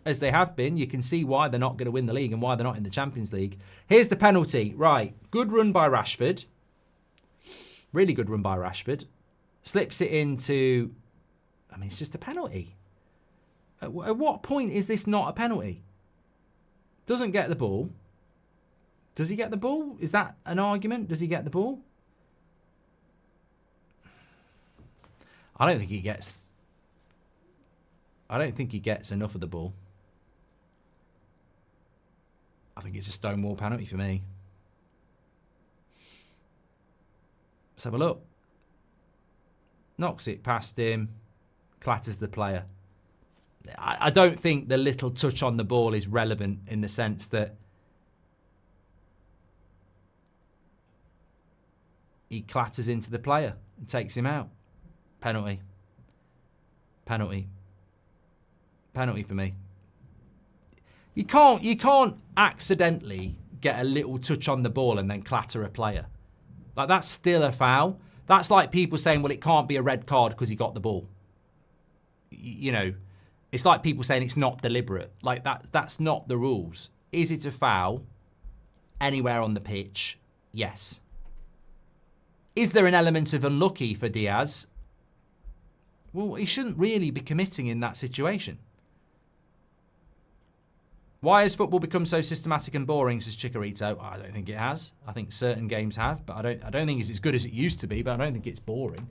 as they have been. You can see why they're not going to win the league and why they're not in the Champions League. Here's the penalty. Right. Good run by Rashford. Really good run by Rashford. Slips it into... I mean, it's just a penalty. At what point is this not a penalty? Doesn't get the ball. Does he get the ball? Is that an argument? Does he get the ball? I don't think he gets enough of the ball. I think it's a stonewall penalty for me. Let's have a look. knocks it past him, clatters the player. I don't think the little touch on the ball is relevant in the sense that he clatters into the player and takes him out. Penalty. Penalty. Penalty for me. You can't accidentally get a little touch on the ball and then clatter a player. Like, that's still a foul. That's like people saying, well, it can't be a red card because he got the ball. You know, it's like people saying it's not deliberate. Like, that's not the rules. Is it a foul anywhere on the pitch? Yes. Is there an element of unlucky for Diaz? Well, he shouldn't really be committing in that situation. Why has football become so systematic and boring, says Chikorito? I don't think it has. I think certain games have, but I don't think it's as good as it used to be, but I don't think it's boring.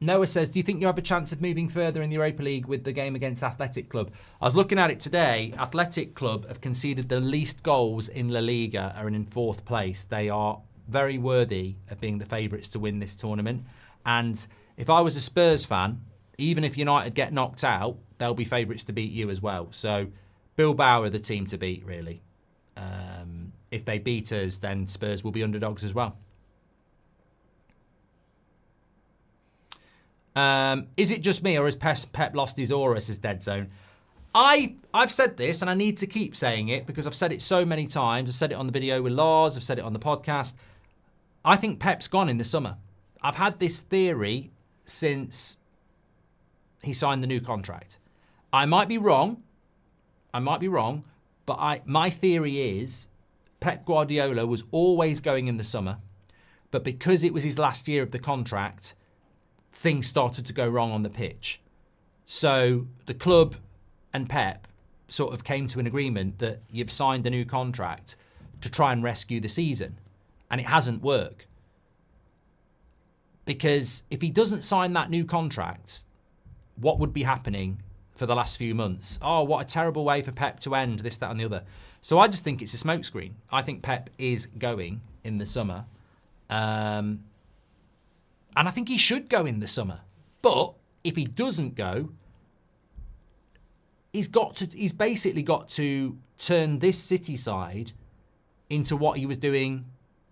Noah says, do you think you have a chance of moving further in the Europa League with the game against Athletic Club? I was looking at it today. Athletic Club have conceded the least goals in La Liga, are in 4th place. They are very worthy of being the favourites to win this tournament. And if I was a Spurs fan, even if United get knocked out, they'll be favourites to beat you as well. So Bilbao are the team to beat, really. If they beat us, then Spurs will be underdogs as well. Is it just me, or has Pep lost his aura, says Dead Zone? I've said this, and I need to keep saying it because I've said it so many times. I've said it on the video with Lars. I've said it on the podcast. I think Pep's gone in the summer. I've had this theory since he signed the new contract. I might be wrong. But my theory is Pep Guardiola was always going in the summer, but because it was his last year of the contract, things started to go wrong on the pitch. So the club and Pep sort of came to an agreement that you've signed a new contract to try and rescue the season, and it hasn't worked. Because if he doesn't sign that new contract, what would be happening for the last few months? Oh, what a terrible way for Pep to end this, that, and the other. So I just think it's a smokescreen. I think Pep is going in the summer. And I think he should go in the summer. But if he doesn't go, he's basically got to turn this City side into what he was doing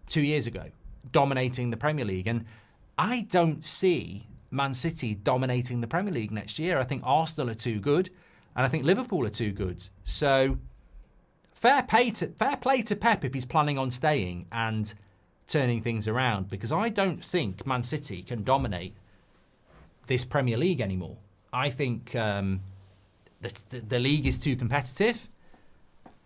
2 years ago, dominating the Premier League. And I don't see Man City dominating the Premier League next year. I think Arsenal are too good, and I think Liverpool are too good. So fair play to Pep if he's planning on staying and turning things around, because I don't think Man City can dominate this Premier League anymore. I think the league is too competitive,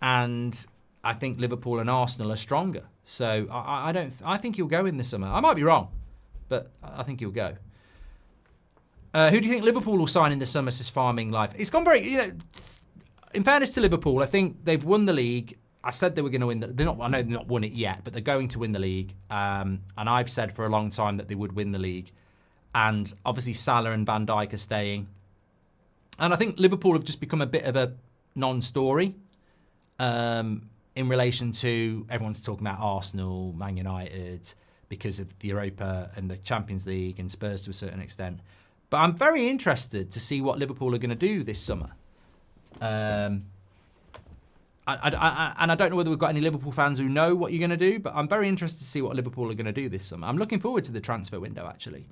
and I think Liverpool and Arsenal are stronger. So I think he'll go in the summer. I might be wrong, but I think he'll go. Who do you think Liverpool will sign in the summer, says Farming Life? It's gone very, in fairness to Liverpool, I think they've won the league. I said they were going to win. I know they've not won it yet, but they're going to win the league. And I've said for a long time that they would win the league. And obviously Salah and Van Dijk are staying. And I think Liverpool have just become a bit of a non-story in relation to everyone's talking about Arsenal, Man United, because of the Europa and the Champions League, and Spurs to a certain extent. But I'm very interested to see what Liverpool are going to do this summer. And I don't know whether we've got any Liverpool fans who know what you're going to do, but I'm very interested to see what Liverpool are going to do this summer. I'm looking forward to the transfer window, actually.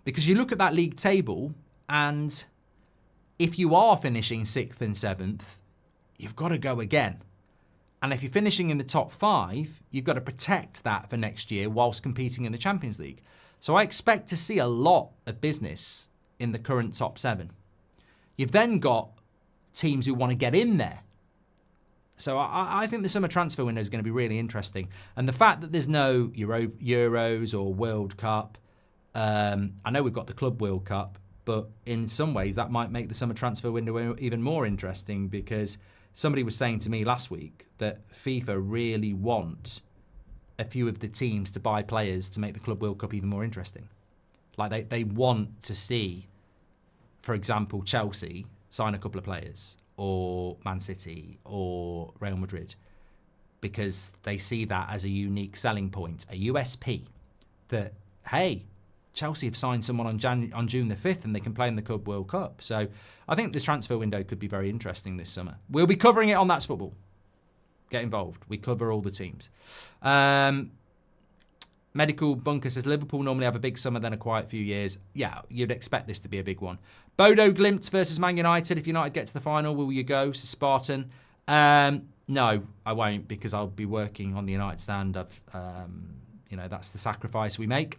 Because you look at that league table, and if you are finishing 6th and 7th, you've got to go again. And if you're finishing in the top 5, you've got to protect that for next year whilst competing in the Champions League. So I expect to see a lot of business in the current top 7. You've then got teams who want to get in there. So I think the summer transfer window is going to be really interesting. And the fact that there's no Euros or World Cup, I know we've got the Club World Cup, but in some ways that might make the summer transfer window even more interesting, because somebody was saying to me last week that FIFA really want a few of the teams to buy players to make the Club World Cup even more interesting. Like they want to see, for example, Chelsea sign a couple of players, or Man City, or Real Madrid. because they see that as a unique selling point, a USP, that, hey, Chelsea have signed someone on June the 5th and they can play in the Club World Cup. So I think the transfer window could be very interesting this summer. We'll be covering it on That's Football. Get involved. We cover all the teams. Medical Bunker says, Liverpool normally have a big summer, then a quiet few years. Yeah, you'd expect this to be a big one. Bodo Glimt versus Man United. If United get to the final, will you go? Says Spartan. No, I won't, because I'll be working on the United stand. That's the sacrifice we make.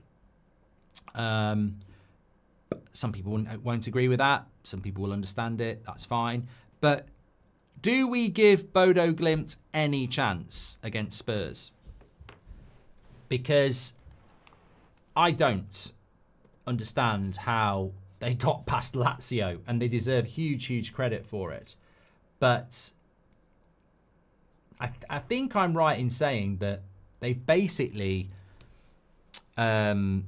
Some people won't agree with that. Some people will understand it. That's fine. But do we give Bodo Glimt any chance against Spurs? Because I don't understand how they got past Lazio, and they deserve huge, huge credit for it. But I think I'm right in saying that they've basically they've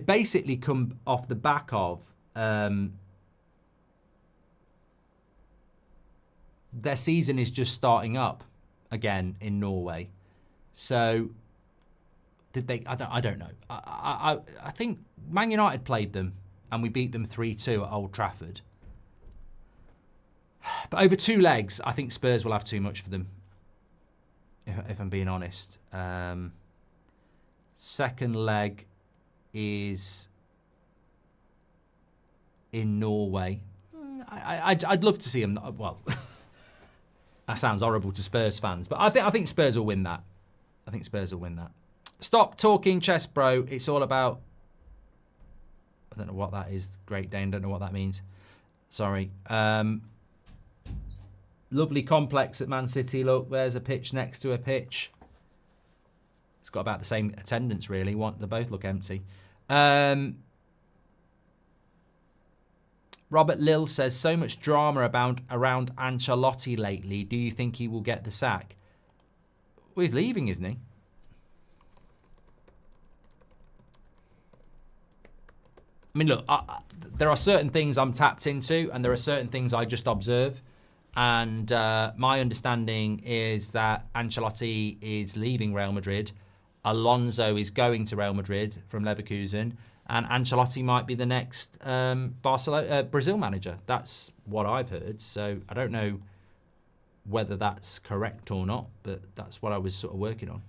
basically come off the back of their season is just starting up again in Norway. So did they? I don't know. I think Man United played them and we beat them 3-2 at Old Trafford. But over 2 legs, I think Spurs will have too much for them, if I'm being honest. Second leg is in Norway. I'd love to see them. Well, that sounds horrible to Spurs fans, but I think Spurs will win that. I think Spurs will win that. Stop talking chess, bro. It's all about... I don't know what that is. Great Dane. Don't know what that means. Sorry. Lovely complex at Man City. Look, there's a pitch next to a pitch. It's got about the same attendance, really. They both look empty. Robert Lill says, so much drama around Ancelotti lately. Do you think he will get the sack? Well, he's leaving, isn't he? I mean, look, there are certain things I'm tapped into, and there are certain things I just observe. And my understanding is that Ancelotti is leaving Real Madrid. Alonso is going to Real Madrid from Leverkusen. And Ancelotti might be the next Brazil manager. That's what I've heard. So I don't know whether that's correct or not, but that's what I was sort of working on.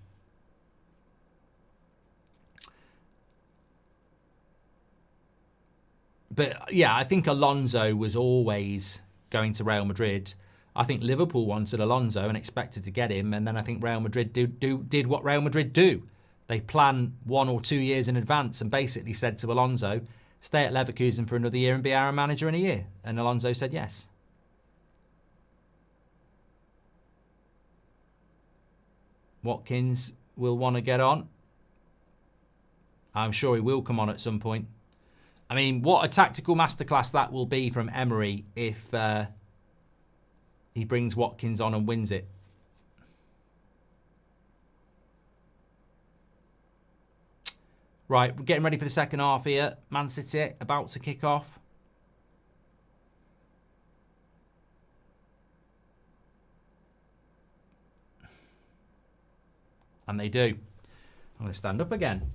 But yeah, I think Alonso was always going to Real Madrid. I think Liverpool wanted Alonso and expected to get him, and then I think Real Madrid did what Real Madrid do. They plan 1 or 2 years in advance and basically said to Alonso, stay at Leverkusen for another year and be our manager in a year. And Alonso said yes. Watkins will want to get on. I'm sure he will come on at some point. I mean, what a tactical masterclass that will be from Emery if he brings Watkins on and wins it. Right, we're getting ready for the second half here. Man City about to kick off. And they do. I'm going to stand up again.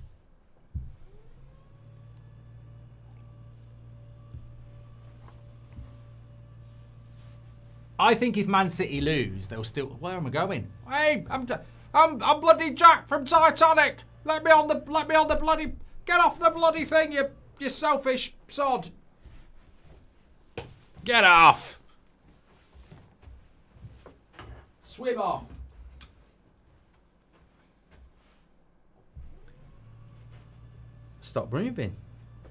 I think if Man City lose, they'll still... Where am I going? Hey, I'm bloody Jack from Titanic. Let me on the bloody... Get off the bloody thing, you selfish sod. Get off. Swim off. Stop moving.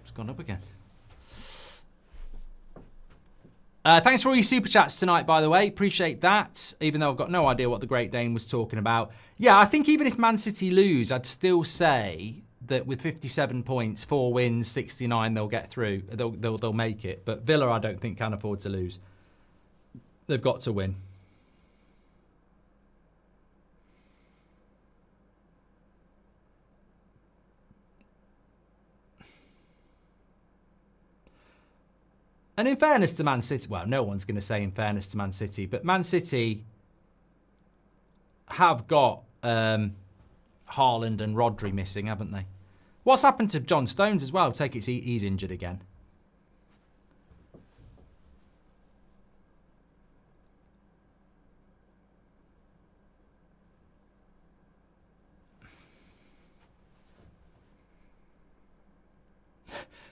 It's gone up again. Thanks for all your super chats tonight, by the way. Appreciate that, even though I've got no idea what the Great Dane was talking about. Yeah, I think even if Man City lose, I'd still say that with 57 points, 4 wins, 69, they'll get through. They'll make it. But Villa, I don't think, can afford to lose. They've got to win. And in fairness to Man City, well, no one's going to say in fairness to Man City, but Man City have got Haaland and Rodri missing, haven't they? What's happened to John Stones as well? Take it he's injured again.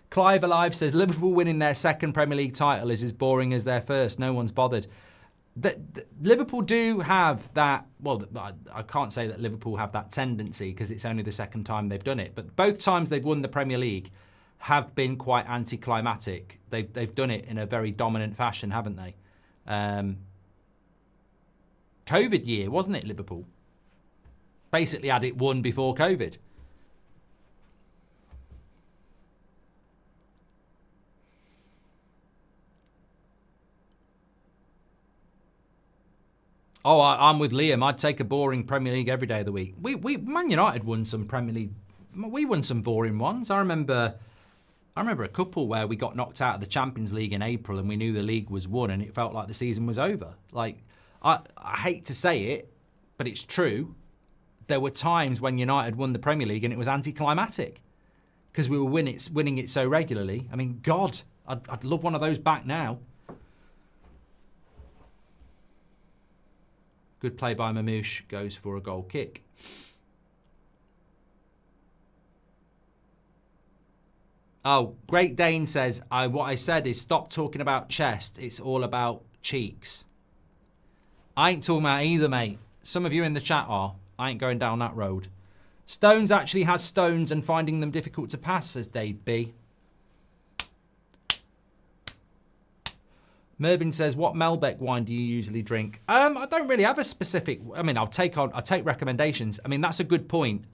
Clive Alive says, Liverpool winning their second Premier League title is as boring as their first. No one's bothered. Liverpool do have that, well, I can't say that Liverpool have that tendency because it's only the second time they've done it. But both times they've won the Premier League have been quite anticlimactic. They've done it in a very dominant fashion, haven't they? COVID year, wasn't it, Liverpool? Basically had it won before COVID. Oh, I'm with Liam. I'd take a boring Premier League every day of the week. Man United won some Premier League. We won some boring ones. I remember a couple where we got knocked out of the Champions League in April and we knew the league was won and it felt like the season was over. Like, I hate to say it, but it's true. There were times when United won the Premier League and it was anticlimactic because we were winning it so regularly. I mean, God, I'd love one of those back now. Good play by Mamouche, goes for a goal kick. Oh, Great Dane says, what I said is stop talking about chest. It's all about cheeks. I ain't talking about either, mate. Some of you in the chat are. I ain't going down that road. Stones actually has stones and finding them difficult to pass, says Dave B. Mervyn says, what Malbec wine do you usually drink? I don't really have a specific, I mean, I'll take recommendations. I mean, that's a good point.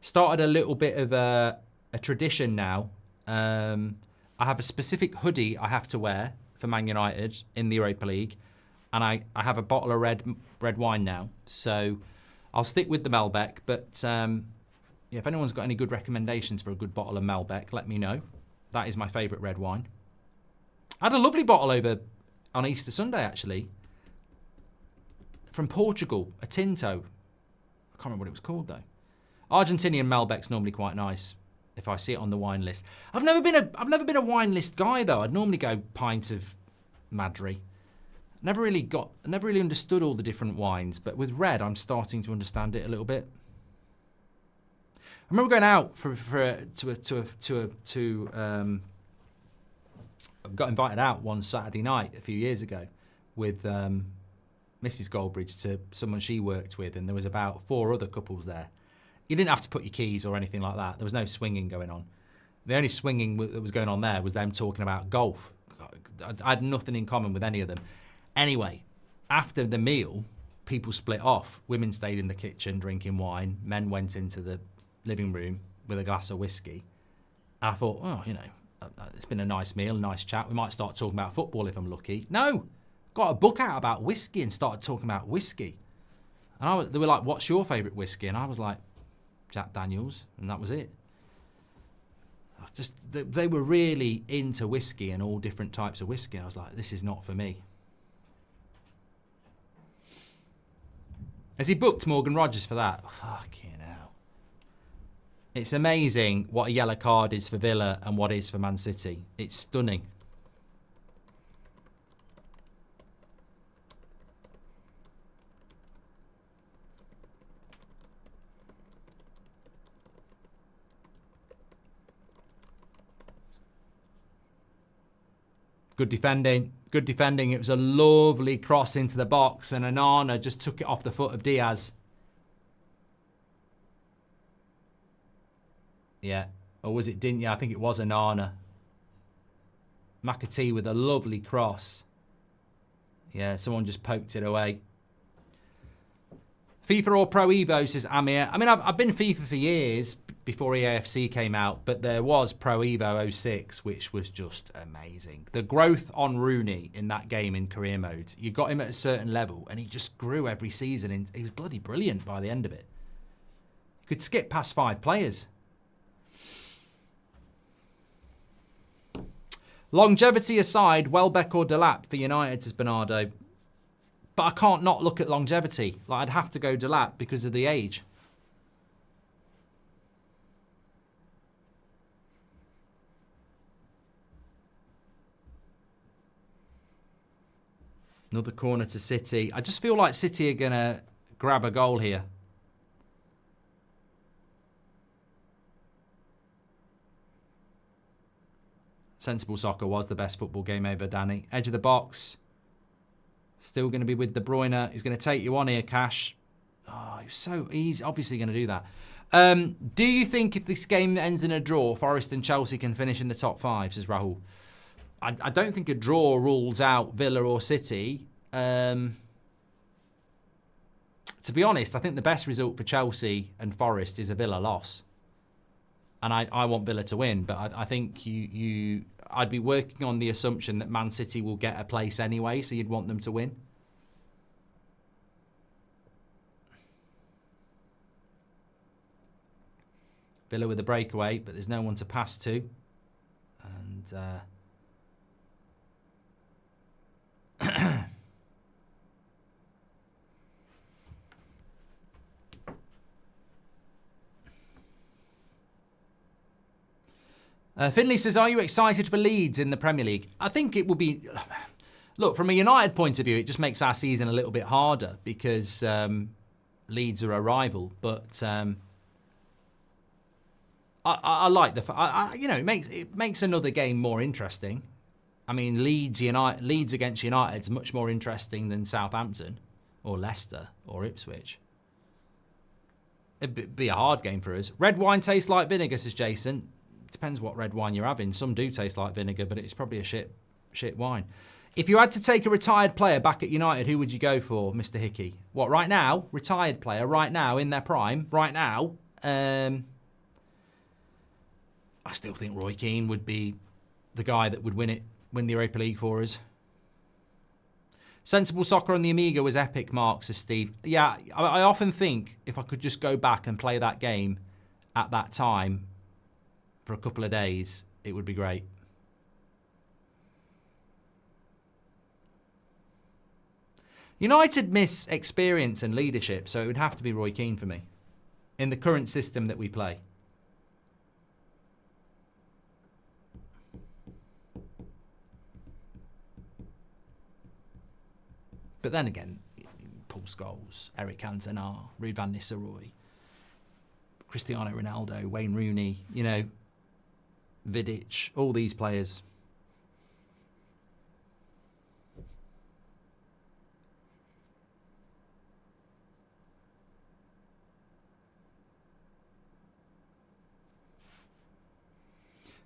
Started a little bit of a tradition now. I have a specific hoodie I have to wear for Man United in the Europa League. And I have a bottle of red wine now. So I'll stick with the Malbec. But yeah, if anyone's got any good recommendations for a good bottle of Malbec, let me know. That is my favourite red wine. I had a lovely bottle over on Easter Sunday, actually. From Portugal, a Tinto. I can't remember what it was called, though. Argentinian Malbec's normally quite nice if I see it on the wine list. I've never been a wine list guy, though. I'd normally go pint of Madri. Never really understood all the different wines, but with red, I'm starting to understand it a little bit. I remember going out I got invited out one Saturday night a few years ago with Mrs. Goldbridge to someone she worked with, and there was about 4 other couples there. You didn't have to put your keys or anything like that. There was no swinging going on. The only swinging that was going on there was them talking about golf. I had nothing in common with any of them. Anyway, after the meal, people split off. Women stayed in the kitchen drinking wine. Men went into the living room with a glass of whiskey. And I thought, oh, you know, it's been a nice meal, a nice chat. We might start talking about football if I'm lucky. No, got a book out about whiskey and started talking about whiskey. And they were like, what's your favourite whiskey? And I was like, Jack Daniels. And that was it. They were really into whiskey and all different types of whiskey. I was like, this is not for me. Has he booked Morgan Rogers for that? Oh, fucking hell. It's amazing what a yellow card is for Villa and what it is for Man City. It's stunning. Good defending. Good defending. It was a lovely cross into the box and Onana just took it off the foot of Diaz. Yeah. Or was it Dinya? I think it was Onana. McAtee with a lovely cross. Yeah, someone just poked it away. FIFA or Pro Evo, says Amir. I mean, I've been FIFA for years before EAFC came out, but there was Pro Evo 06, which was just amazing. The growth on Rooney in that game in career mode, you got him at a certain level, and he just grew every season, and he was bloody brilliant by the end of it. You could skip past 5 players. Longevity aside, Welbeck or Delap for United, says Bernardo. But I can't not look at longevity. Like, I'd have to go Delap because of the age. Another corner to City. I just feel like City are going to grab a goal here. Sensible Soccer was the best football game ever, Danny. Edge of the box. Still going to be with De Bruyne. He's going to take you on here, Cash. Oh, he's obviously going to do that. Do you think if this game ends in a draw, Forest and Chelsea can finish in the top 5, says Rahul? I don't think a draw rules out Villa or City. To be honest, I think the best result for Chelsea and Forest is a Villa loss. And I want Villa to win, but I think I'd be working on the assumption that Man City will get a place anyway, so you'd want them to win. Villa with a breakaway, but there's no one to pass to. And Finley says, are you excited for Leeds in the Premier League? I think it will be... Look, from a United point of view, it just makes our season a little bit harder because Leeds are a rival. But I like the... you know, it makes another game more interesting. I mean, Leeds against United is much more interesting than Southampton or Leicester or Ipswich. It'd be a hard game for us. Red wine tastes like vinegar, says Jason. Depends what red wine you're having. Some do taste like vinegar, but it's probably a shit wine. If you had to take a retired player back at United, who would you go for, Mr. Hickey? What, right now? Retired player, right now, in their prime, right now? I still think Roy Keane would be the guy that would win the Europa League for us. Sensible Soccer on the Amiga was epic, Mark, says Steve. Yeah, I often think if I could just go back and play that game at that time for a couple of days, it would be great. United miss experience and leadership, so it would have to be Roy Keane for me in the current system that we play. But then again, Paul Scholes, Eric Cantona, Ruud van Nistelrooy, Cristiano Ronaldo, Wayne Rooney, you know, Vidic, all these players.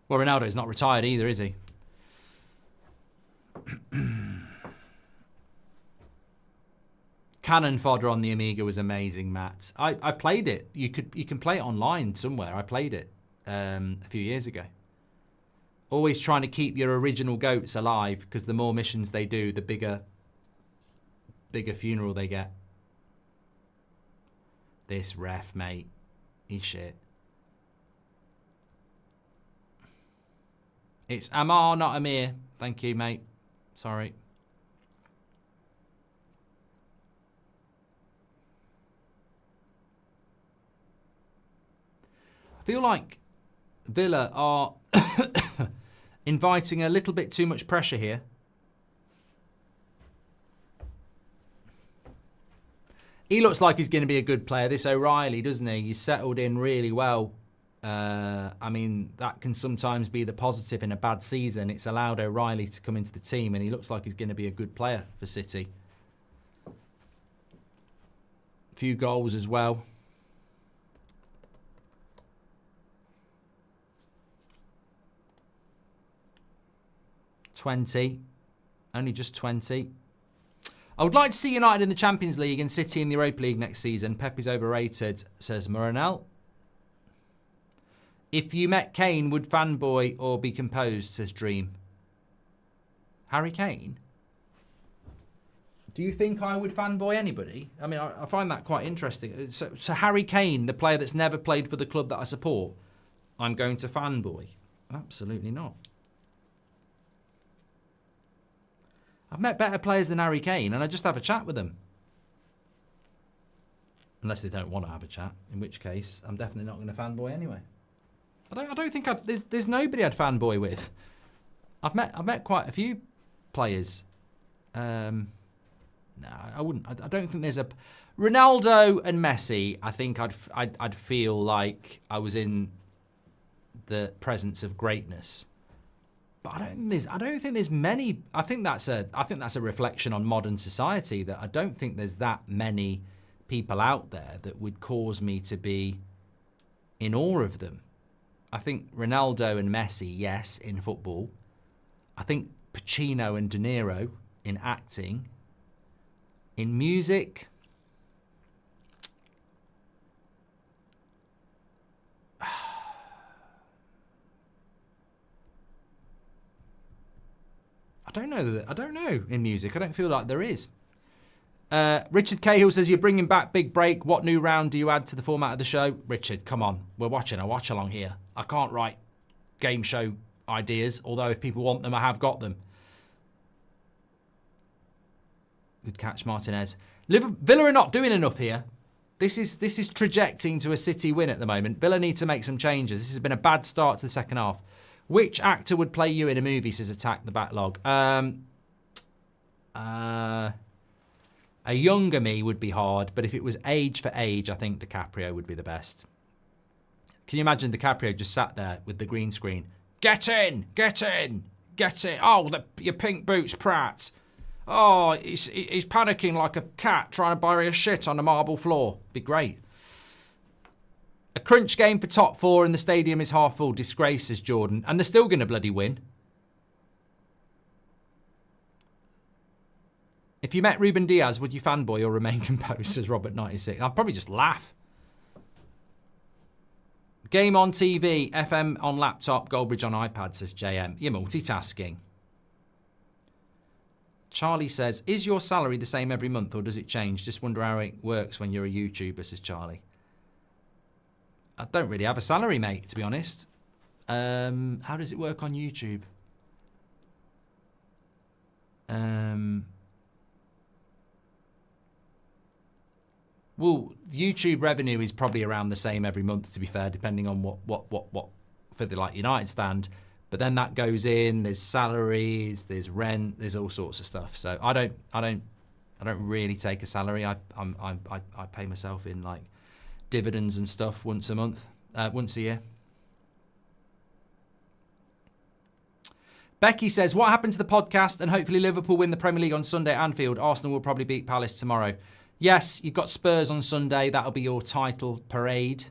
Well, Ronaldo's not retired either, is he? Cannon fodder on the Amiga was amazing, Matt. I played it. You can play it online somewhere. I played it a few years ago. Always trying to keep your original goats alive, because the more missions they do, the bigger funeral they get. This ref, mate. He's shit. It's Amar, not Amir. Thank you, mate. Sorry. I feel like Villa are inviting a little bit too much pressure here. He looks like he's going to be a good player, this O'Reilly, doesn't he? He's settled in really well. I mean, that can sometimes be the positive in a bad season. It's allowed O'Reilly to come into the team, and he looks like he's going to be a good player for City. A few goals as well. Only just 20. I would like to see United in the Champions League and City in the Europa League next season. Pep is overrated, says Morinel. If you met Kane, would fanboy or be composed, says Dream. Harry Kane? Do you think I would fanboy anybody? I mean, I find that quite interesting. So Harry Kane, the player that's never played for the club that I support, I'm going to fanboy? Absolutely not. I've met better players than Harry Kane, and I just have a chat with them. Unless they don't want to have a chat, in which case I'm definitely not going to fanboy anyway. I don't think there's nobody I'd fanboy with. I've met quite a few players. No, I wouldn't. I don't think there's a Ronaldo and Messi. I think I'd feel like I was in the presence of greatness. But I don't think there's many. I think that's a reflection on modern society, that I don't think there's that many people out there that would cause me to be in awe of them. I think Ronaldo and Messi, yes, in football. I think Pacino and De Niro in acting. In music, I don't know in music. I don't feel like there is. Richard Cahill says, you're bringing back Big Break. What new round do you add to the format of the show? Richard, come on. We're watching a watch-along here. I can't write game show ideas, although if people want them, I have got them. Good catch, Martinez. Villa are not doing enough here. This is trajecting to a City win at the moment. Villa need to make some changes. This has been a bad start to the second half. Which actor would play you in a movie, says Attack the Backlog? A younger me would be hard, but if it was age for age, I think DiCaprio would be the best. Can you imagine DiCaprio just sat there with the green screen? Get in! Get in! Get in! Oh, your pink boots, Pratt. Oh, he's panicking like a cat trying to bury a shit on the marble floor. Be great. A crunch game for top four and the stadium is half full. Disgrace, says Jordan. And they're still going to bloody win. If you met Ruben Diaz, would you fanboy or remain composed, says Robert96? I'd probably just laugh. Game on TV, FM on laptop, Goldbridge on iPad, says JM. You're multitasking. Charlie says, is your salary the same every month or does it change? Just wonder how it works when you're a YouTuber, says Charlie. I don't really have a salary, mate, to be honest. How does it work on YouTube? Well, YouTube revenue is probably around the same every month, to be fair, depending on what for the like United stand. But then that goes in. There's salaries, there's rent, there's all sorts of stuff. So I don't really take a salary. I pay myself in like dividends and stuff once a year. Becky says, what happened to the podcast? And hopefully Liverpool win the Premier League on Sunday at Anfield. Arsenal will probably beat Palace tomorrow. Yes, you've got Spurs on Sunday. That'll be your title parade.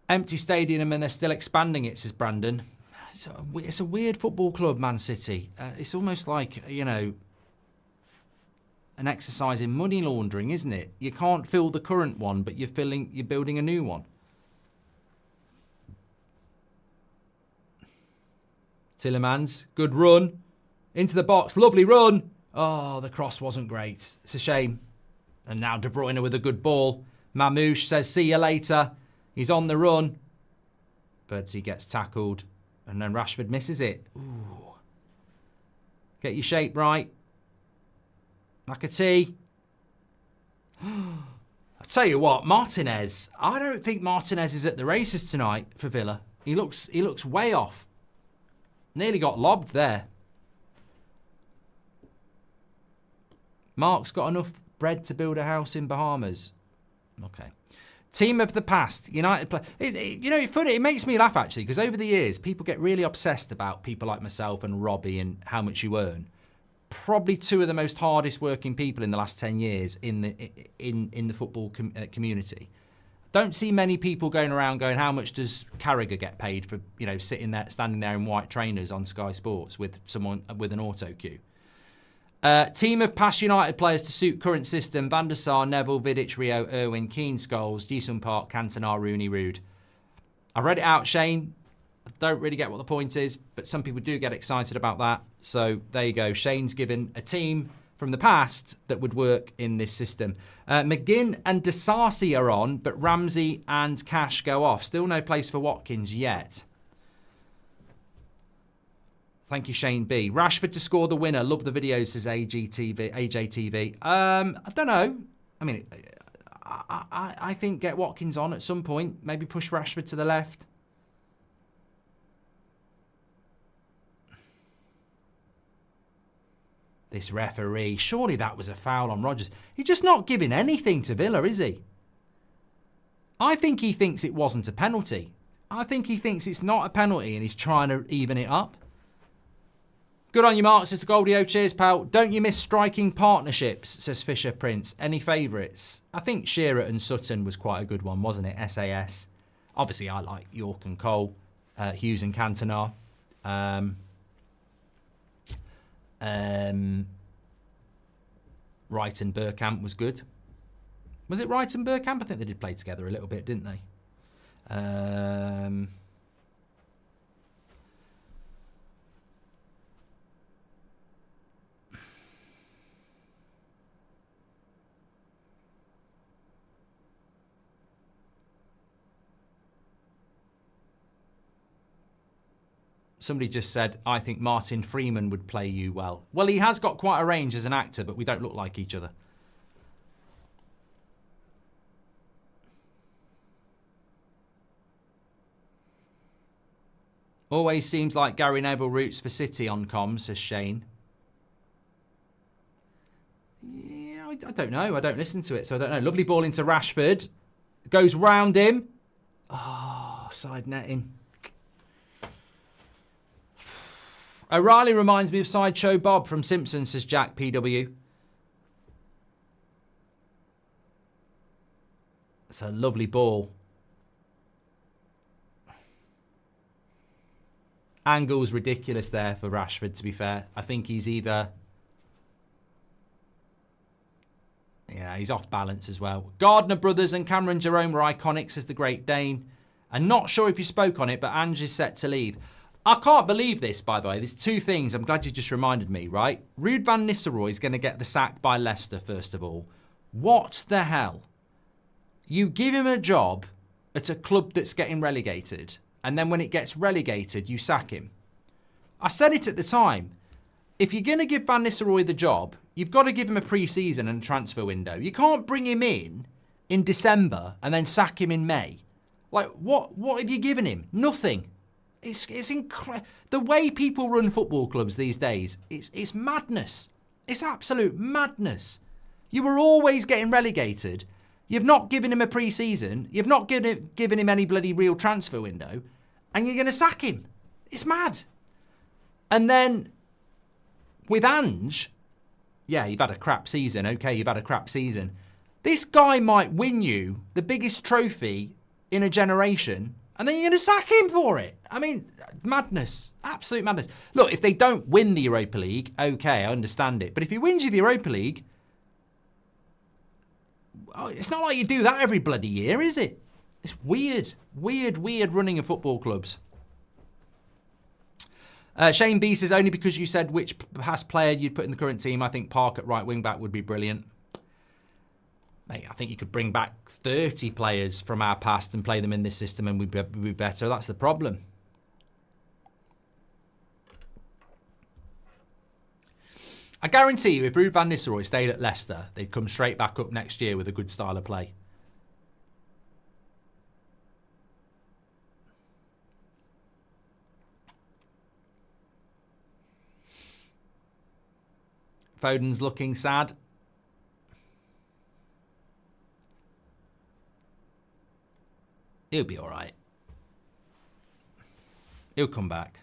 Empty stadium and they're still expanding it, says Brandon. It's a weird football club, Man City. It's almost like, you know, an exercise in money laundering, isn't it? You can't fill the current one, but you're building a new one. Tillemans, good run. Into the box, lovely run. Oh, the cross wasn't great. It's a shame. And now De Bruyne with a good ball. Mamouche says, see you later. He's on the run. But he gets tackled. And then Rashford misses it. Ooh. Get your shape right. McAtee. I'll tell you what, Martinez. I don't think Martinez is at the races tonight for Villa. He looks way off. Nearly got lobbed there. Mark's got enough bread to build a house in Bahamas. Okay. Team of the past. United play. You know, it's funny. It makes me laugh, actually, because over the years, people get really obsessed about people like myself and Robbie and how much you earn. Probably two of the most hardest working people in the last 10 years in the football community. Don't see many people going around going, how much does Carragher get paid for, you know, standing there in white trainers on Sky Sports with someone with an auto cue? Team of past United players to suit current system. Van der Sar, Neville, Vidic, Rio, Irwin, Keane, Scholes, Ji-sung Park, Cantona, Rooney, Rude. I read it out, Shane. I don't really get what the point is, but some people do get excited about that. So there you go. Shane's given a team from the past that would work in this system. McGinn and Disasi are on, but Ramsey and Cash go off. Still no place for Watkins yet. Thank you, Shane B. Rashford to score the winner. Love the videos, says AJTV. I don't know. I mean, I think get Watkins on at some point. Maybe push Rashford to the left. This referee, surely that was a foul on Rodgers. He's just not giving anything to Villa, is he? I think he thinks it wasn't a penalty. I think he thinks it's not a penalty and he's trying to even it up. Good on you, Mark, says the Goldio. Cheers, pal. Don't you miss striking partnerships, says Fisher Prince. Any favourites? I think Shearer and Sutton was quite a good one, wasn't it? SAS. Obviously, I like York and Cole, Hughes and Cantona. Wright and Bergkamp was good. Was it Wright and Bergkamp? I think they did play together a little bit, didn't they? Somebody just said, I think Martin Freeman would play you well. Well, he has got quite a range as an actor, but we don't look like each other. Always seems like Gary Neville roots for City on comms, says Shane. Yeah, I don't know. I don't listen to it, so I don't know. Lovely ball into Rashford. Goes round him. Oh, side netting. O'Reilly reminds me of Sideshow Bob from Simpsons, says Jack PW. It's a lovely ball. Angle's ridiculous there for Rashford, to be fair. I think he's either... Yeah, he's off balance as well. Gardner Brothers and Cameron Jerome were iconic, says the Great Dane. I'm not sure if you spoke on it, but Ange is set to leave. I can't believe this, by the way. There's two things. I'm glad you just reminded me, right? Ruud van Nistelrooy is going to get the sack by Leicester, first of all. What the hell? You give him a job at a club that's getting relegated, and then when it gets relegated, you sack him. I said it at the time. If you're going to give Van Nistelrooy the job, you've got to give him a pre-season and a transfer window. You can't bring him in December and then sack him in May. Like, what have you given him? Nothing. It's incredible. The way people run football clubs these days, it's madness. It's absolute madness. You were always getting relegated. You've not given him a pre-season. You've not given him any bloody real transfer window. And you're going to sack him. It's mad. And then with Ange, yeah, you've had a crap season. Okay, you've had a crap season. This guy might win you the biggest trophy in a generation, and then you're going to sack him for it. I mean, madness. Absolute madness. Look, if they don't win the Europa League, okay, I understand it. But if he wins you the Europa League, it's not like you do that every bloody year, is it? It's weird. Weird running of football clubs. Shane B says, only because you said which past player you'd put in the current team, I think Park at right wing back would be brilliant. Mate, I think you could bring back 30 players from our past and play them in this system and we'd be better. That's the problem. I guarantee you, if Ruud van Nistelrooy stayed at Leicester, they'd come straight back up next year with a good style of play. Foden's looking sad. He'll be all right. He'll come back.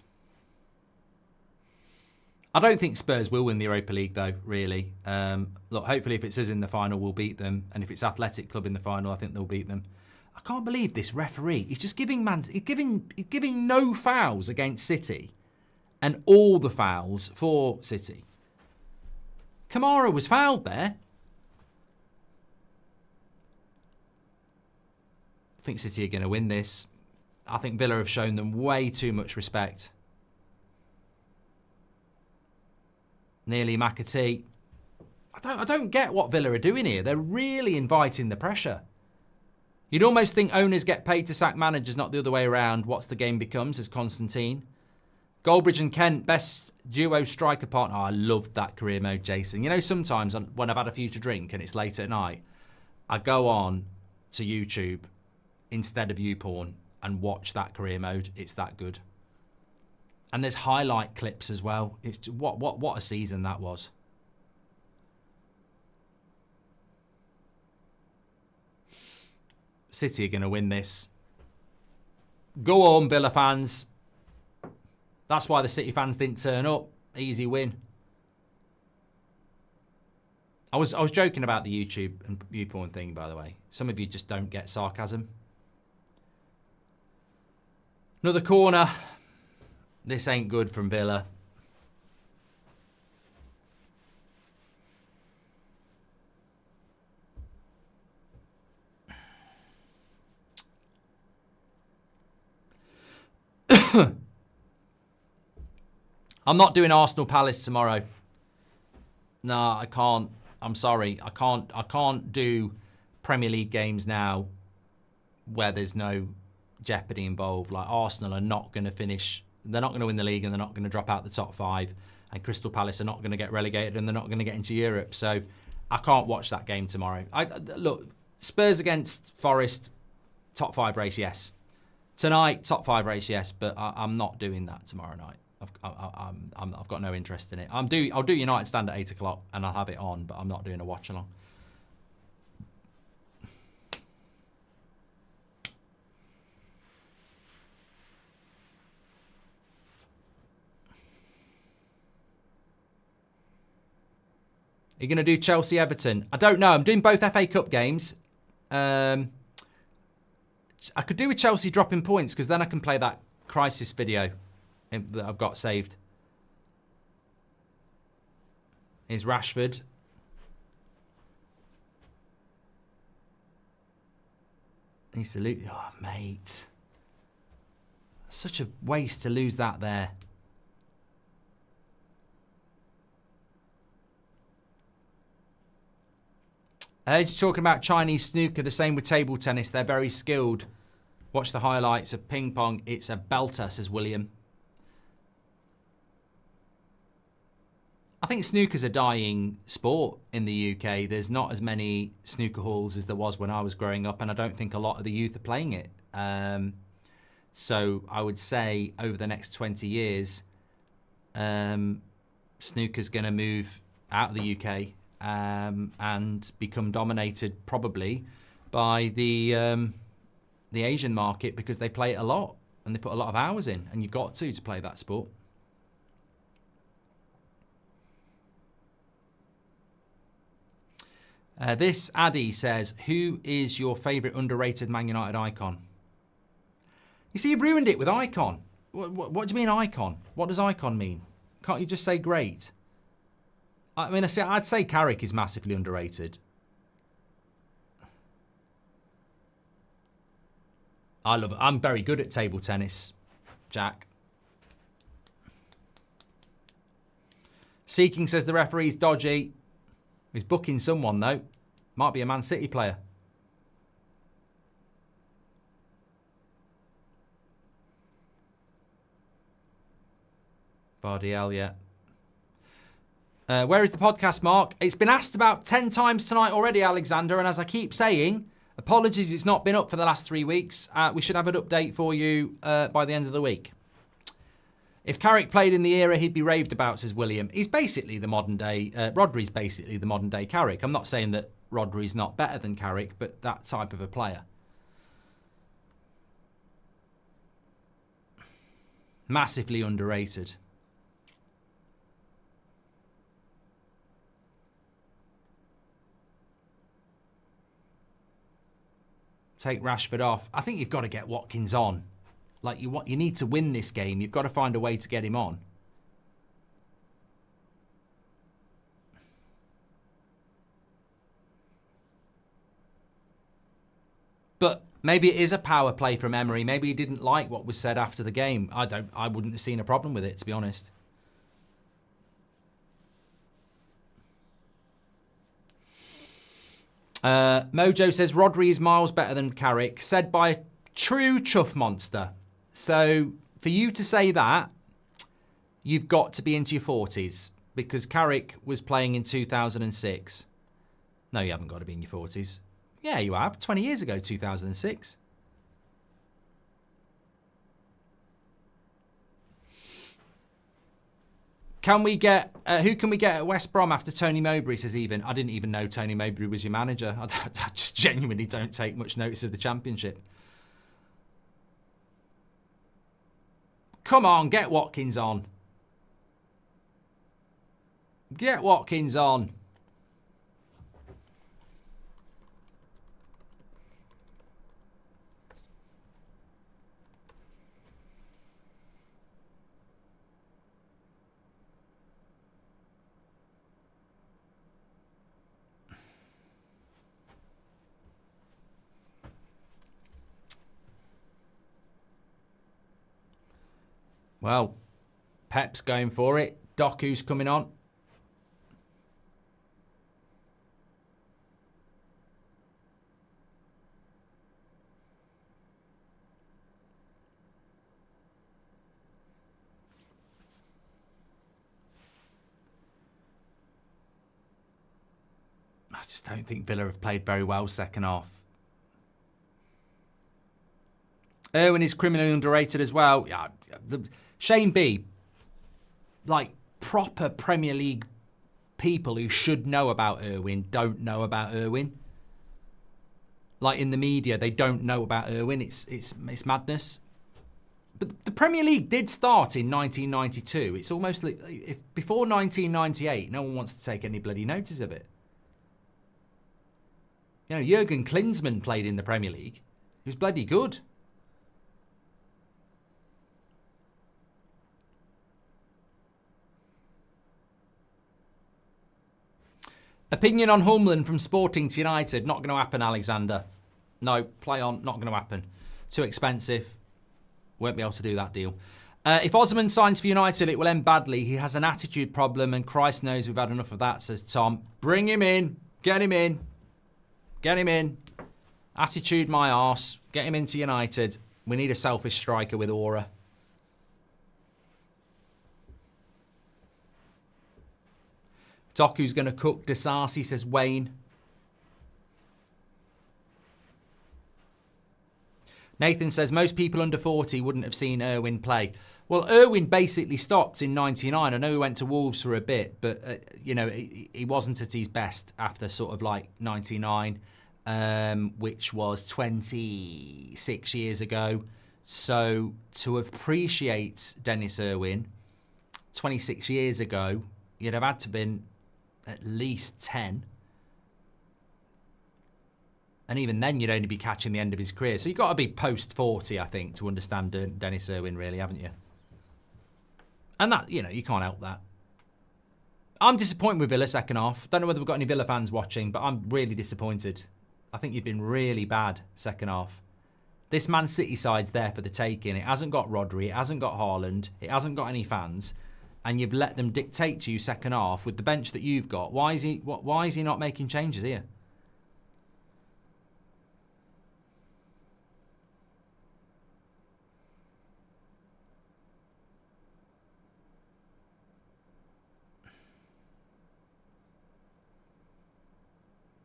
I don't think Spurs will win the Europa League, though, really. Look, hopefully if it's us in the final, we'll beat them. And if it's Athletic Club in the final, I think they'll beat them. I can't believe this referee. He's just giving no fouls against City and all the fouls for City. Kamara was fouled there. I think City are going to win this. I think Villa have shown them way too much respect. Nearly McAtee. I don't get what Villa are doing here. They're really inviting the pressure. You'd almost think owners get paid to sack managers, not the other way around. What's the game become, says Constantine. Goldbridge and Kent, best duo striker partner. Oh, I loved that career mode, Jason. You know, sometimes when I've had a few to drink and it's late at night, I go on to YouTube instead of YouPorn and watch that career mode. It's that good. And there's highlight clips as well. It's what a season that was. City are going to win this. Go on, Villa fans. That's why the City fans didn't turn up. Easy win. I was joking about the YouTube and YouPorn thing, by the way. Some of you just don't get sarcasm. Another corner. This ain't good from Villa. I'm not doing Arsenal Palace tomorrow. No, I can't. I'm sorry. I can't do Premier League games now where there's no jeopardy involved. Like, Arsenal are not going to finish. They're not going to win the league and they're not going to drop out the top 5. And Crystal Palace are not going to get relegated and they're not going to get into Europe. So I can't watch that game tomorrow. Look, Spurs against Forest, top 5 race, yes. Tonight, top 5 race, yes. But I'm not doing that tomorrow night. I've got no interest in it. I'll do United stand at 8 o'clock and I'll have it on, but I'm not doing a watch along. Are you going to do Chelsea-Everton? I don't know. I'm doing both FA Cup games. I could do with Chelsea dropping points because then I can play that crisis video that I've got saved. Here's Rashford. He's salute. Oh, mate. Such a waste to lose that there. Just talking about Chinese snooker, the same with table tennis. They're very skilled. Watch the highlights of ping pong. It's a belter, says William. I think snooker's a dying sport in the UK. There's not as many snooker halls as there was when I was growing up, and I don't think a lot of the youth are playing it. So I would say over the next 20 years, snooker's going to move out of the UK and become dominated probably by the Asian market because they play it a lot and they put a lot of hours in, and you've got to play that sport. This Addy says, who is your favourite underrated Man United icon? You see, you've ruined it with icon. What do you mean icon? What does icon mean? Can't you just say great? I mean, I'd say Carrick is massively underrated. I love it. I'm very good at table tennis, Jack. Seeking says the referee's dodgy. He's booking someone, though. Might be a Man City player. Vardiel, yeah. Where is the podcast, Mark? It's been asked about 10 times tonight already, Alexander. And as I keep saying, apologies it's not been up for the last 3 weeks. We should have an update for you by the end of the week. If Carrick played in the era, he'd be raved about, says William. He's basically the modern day, Rodri's basically the modern day Carrick. I'm not saying that Rodri's not better than Carrick, but that type of a player. Massively underrated. Take Rashford off. I think you've got to get Watkins on. Like, you need to win this game. You've got to find a way to get him on. But maybe it is a power play from Emery. Maybe he didn't like what was said after the game. I wouldn't have seen a problem with it, to be honest. Mojo says Rodri is miles better than Carrick, said by a true chuff monster. So for you to say that, you've got to be into your 40s because Carrick was playing in 2006. No, you haven't got to be in your 40s. Yeah, you have. 20 years ago, 2006. Can we get, who can we get at West Brom after Tony Mowbray, says Even. I didn't even know Tony Mowbray was your manager. I just genuinely don't take much notice of the Championship. Come on, get Watkins on. Get Watkins on. Well, Pep's going for it. Doku's coming on. I just don't think Villa have played very well second half. Irwin is criminally underrated as well. Yeah, Shane B, like proper Premier League people who should know about Irwin don't know about Irwin. Like in the media, they don't know about Irwin. It's madness. But the Premier League did start in 1992. It's almost like if before 1998, no one wants to take any bloody notice of it. You know, Jurgen Klinsmann played in the Premier League. He was bloody good. Opinion on Humlin from Sporting to United. Not going to happen, Alexander. No, play on. Not going to happen. Too expensive. Won't be able to do that deal. If Osman signs for United, it will end badly. He has an attitude problem, and Christ knows we've had enough of that, says Tom. Bring him in. Get him in. Get him in. Attitude my arse. Get him into United. We need a selfish striker with aura. Doku's going to cook Disasi, says Wayne. Nathan says, most people under 40 wouldn't have seen Irwin play. Well, Irwin basically stopped in 99. I know he went to Wolves for a bit, but, you know, he wasn't at his best after sort of like 99, which was 26 years ago. So to appreciate Dennis Irwin 26 years ago, you'd have had to been at least 10. And even then, you'd only be catching the end of his career. So you've got to be post-40, I think, to understand Dennis Irwin, really, haven't you? And that, you know, you can't help that. I'm disappointed with Villa second half. Don't know whether we've got any Villa fans watching, but I'm really disappointed. I think you've been really bad second half. This Man City side's there for the taking. It hasn't got Rodri. It hasn't got Haaland. It hasn't got any fans. And you've let them dictate to you second half with the bench that you've got. Why is he not making changes here?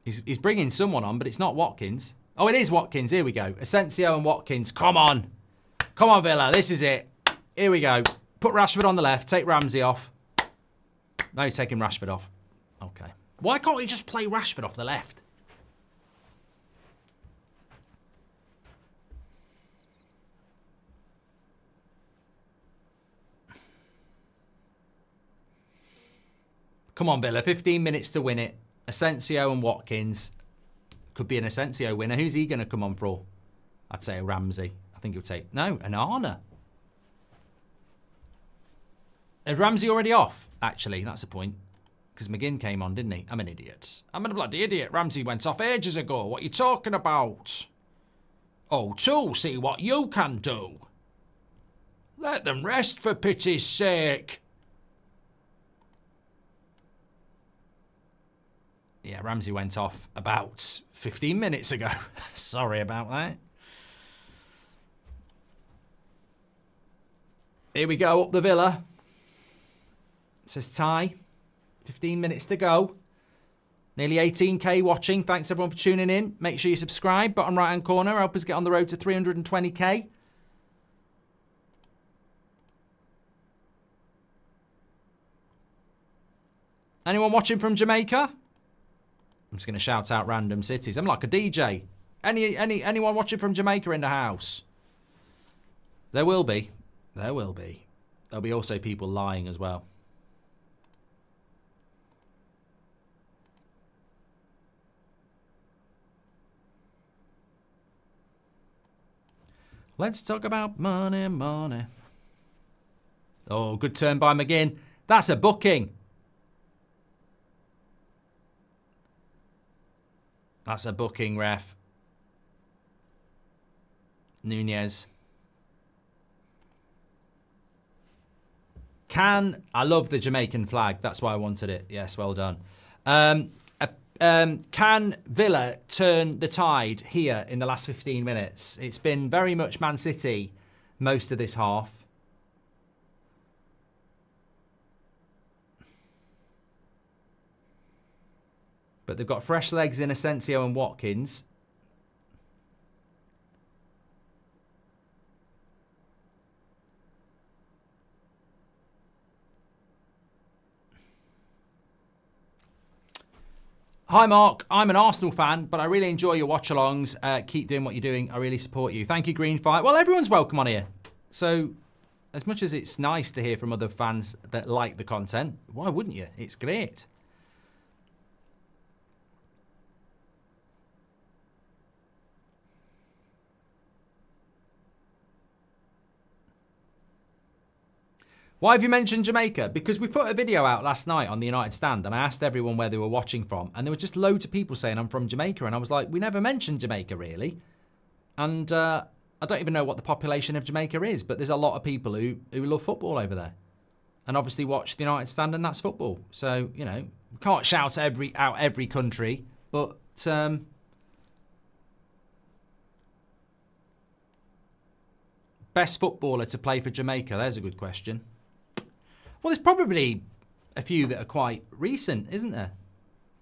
He's bringing someone on, but it's not Watkins. Oh, it is Watkins. Here we go. Asensio and Watkins. Come on. Come on, Villa. This is it. Here we go. Put Rashford on the left. Take Ramsey off. No, he's taking Rashford off. Okay. Why can't we just play Rashford off the left? Come on, Villa. 15 minutes to win it. Asensio and Watkins. Could be an Asensio winner. Who's he going to come on for? I'd say a Ramsey. I think he'll take... No, an Arna. Is Ramsey already off? Actually, that's a point. Because McGinn came on, didn't he? I'm an idiot. I'm a bloody idiot. Ramsey went off ages ago. What are you talking about? Oh, too, see what you can do. Let them rest for pity's sake. Yeah, Ramsey went off about 15 minutes ago. Sorry about that. Here we go, up the Villa. It says tie. 15 minutes to go. Nearly 18k watching. Thanks everyone for tuning in. Make sure you subscribe. Bottom right hand corner. Help us get on the road to 320k. Anyone watching from Jamaica? I'm just going to shout out random cities. I'm like a DJ. Anyone watching from Jamaica in the house? There will be. There will be. There'll be also people lying as well. Let's talk about money, money. Oh, good turn by McGinn. That's a booking. That's a booking, ref. Nunez. I love the Jamaican flag. That's why I wanted it. Yes, well done. Can Villa turn the tide here in the last 15 minutes? It's been very much Man City most of this half. But they've got fresh legs in Asensio and Watkins. Hi, Mark. I'm an Arsenal fan, but I really enjoy your watch-alongs. Keep doing what you're doing. I really support you. Thank you, Greenfire. Well, everyone's welcome on here. So, as much as it's nice to hear from other fans that like the content, why wouldn't you? It's great. Why have you mentioned Jamaica? Because we put a video out last night on the United Stand and I asked everyone where they were watching from and there were just loads of people saying I'm from Jamaica and I was like, we never mentioned Jamaica really. And I don't even know what the population of Jamaica is, but there's a lot of people who love football over there and obviously watch the United Stand and that's football. So, you know, we can't shout out every country, but best footballer to play for Jamaica, there's a good question. Well, there's probably a few that are quite recent, isn't there?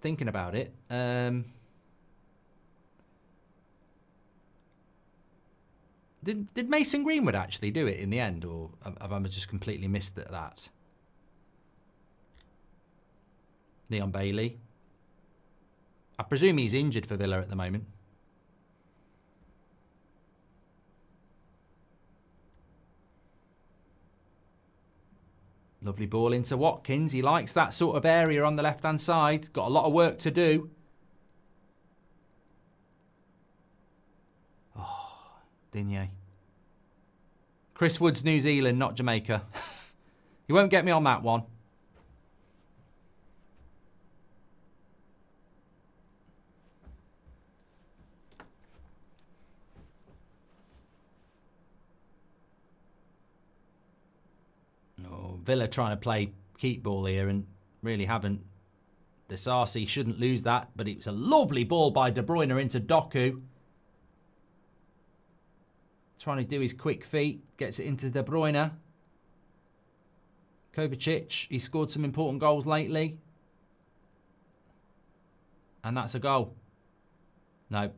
Thinking about it. Did Mason Greenwood actually do it in the end, or have I just completely missed that? Leon Bailey. I presume he's injured for Villa at the moment. Lovely ball into Watkins. He likes that sort of area on the left-hand side. Got a lot of work to do. Oh, Digne. Chris Wood's New Zealand, not Jamaica. You won't get me on that one. Villa trying to play keep ball here and really haven't. The Sarsi shouldn't lose that, but it was a lovely ball by De Bruyne into Doku. Trying to do his quick feet, gets it into De Bruyne. Kovacic, he scored some important goals lately. And that's a goal. No,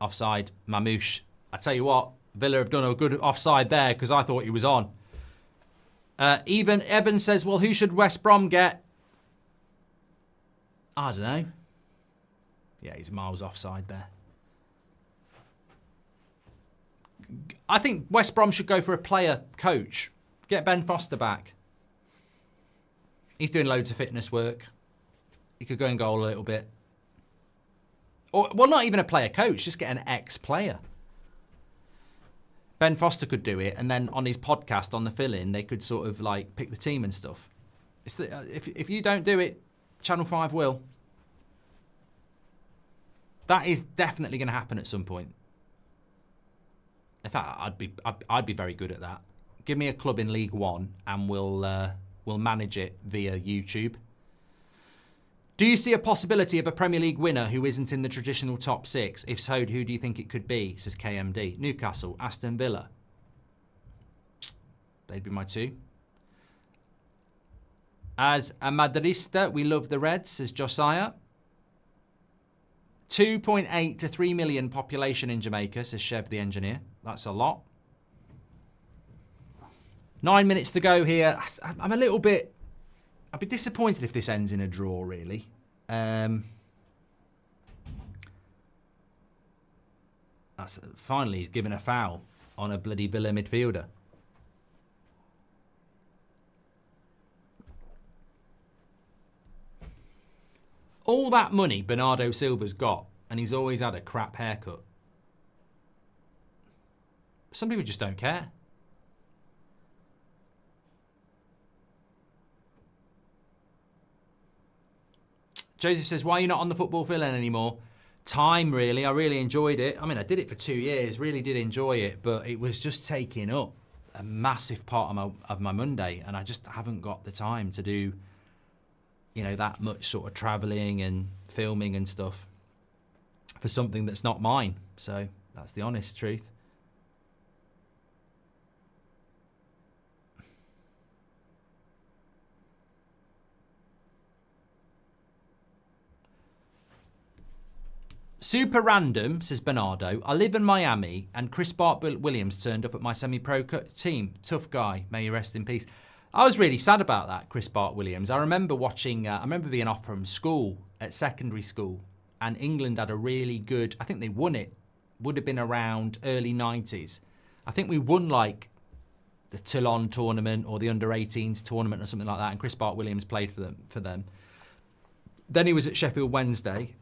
offside, Mamouche. I tell you what, Villa have done a good offside there because I thought he was on. Even Evan says, well, who should West Brom get? I don't know. Yeah, he's miles offside there. I think West Brom should go for a player coach. Get Ben Foster back. He's doing loads of fitness work. He could go and goal a little bit. Or, well, not even a player coach, just get an ex-player. Ben Foster could do it, and then on his podcast, on the fill-in, they could sort of like pick the team and stuff. It's if you don't do it, Channel 5 will. That is definitely going to happen at some point. In fact, I'd be very good at that. Give me a club in League One, and we'll manage it via YouTube. Do you see a possibility of a Premier League winner who isn't in the traditional top six? If so, who do you think it could be? Says KMD. Newcastle, Aston Villa. They'd be my two. As a Madrista, we love the Reds, says Josiah. 2.8 to 3 million population in Jamaica, says Chev the engineer. That's a lot. 9 minutes to go here. I'm a little bit... I'd be disappointed if this ends in a draw, really. Finally, he's given a foul on a bloody Villa midfielder. All that money Bernardo Silva's got, and he's always had a crap haircut. Some people just don't care. Joseph says, why are you not on the football fill-in anymore? Time, really. I really enjoyed it. I mean, I did it for 2 years, really did enjoy it, but it was just taking up a massive part of my Monday, and I just haven't got the time to do, you know, that much sort of travelling and filming and stuff for something that's not mine. So that's the honest truth. Super random, says Bernardo. I live in Miami and Chris Bart-Williams turned up at my semi-pro team. Tough guy. May you rest in peace. I was really sad about that, Chris Bart-Williams. I remember watching, I remember being off from school at secondary school, and England had a really good, I think they won it, would have been around early 90s. I think we won like the Toulon tournament or the under-18s tournament or something like that, and Chris Bart-Williams played for them. Then he was at Sheffield Wednesday.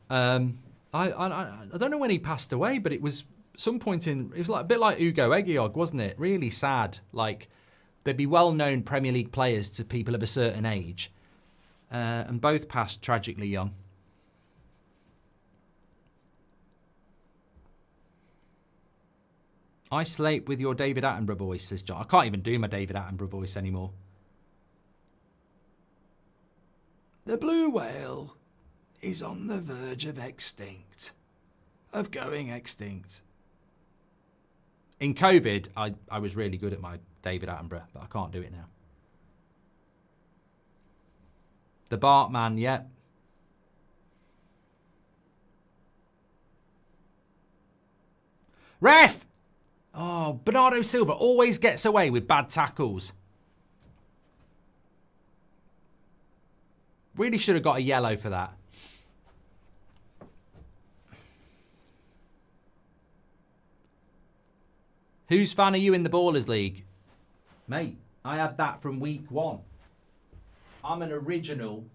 I don't know when he passed away, but it was some point in, it was like a bit like Ugo Egiog, wasn't it? Really sad. Like, there'd be well-known Premier League players to people of a certain age. And both passed tragically young. I sleep with your David Attenborough voice, says John. I can't even do my David Attenborough voice anymore. The blue whale is on the verge of going extinct. In COVID, I was really good at my David Attenborough, but I can't do it now. The Bartman, yep. Ref! Oh, Bernardo Silva always gets away with bad tackles. Really should have got a yellow for that. Whose fan are you in the Ballers League? Mate, I had that from week 1. I'm an original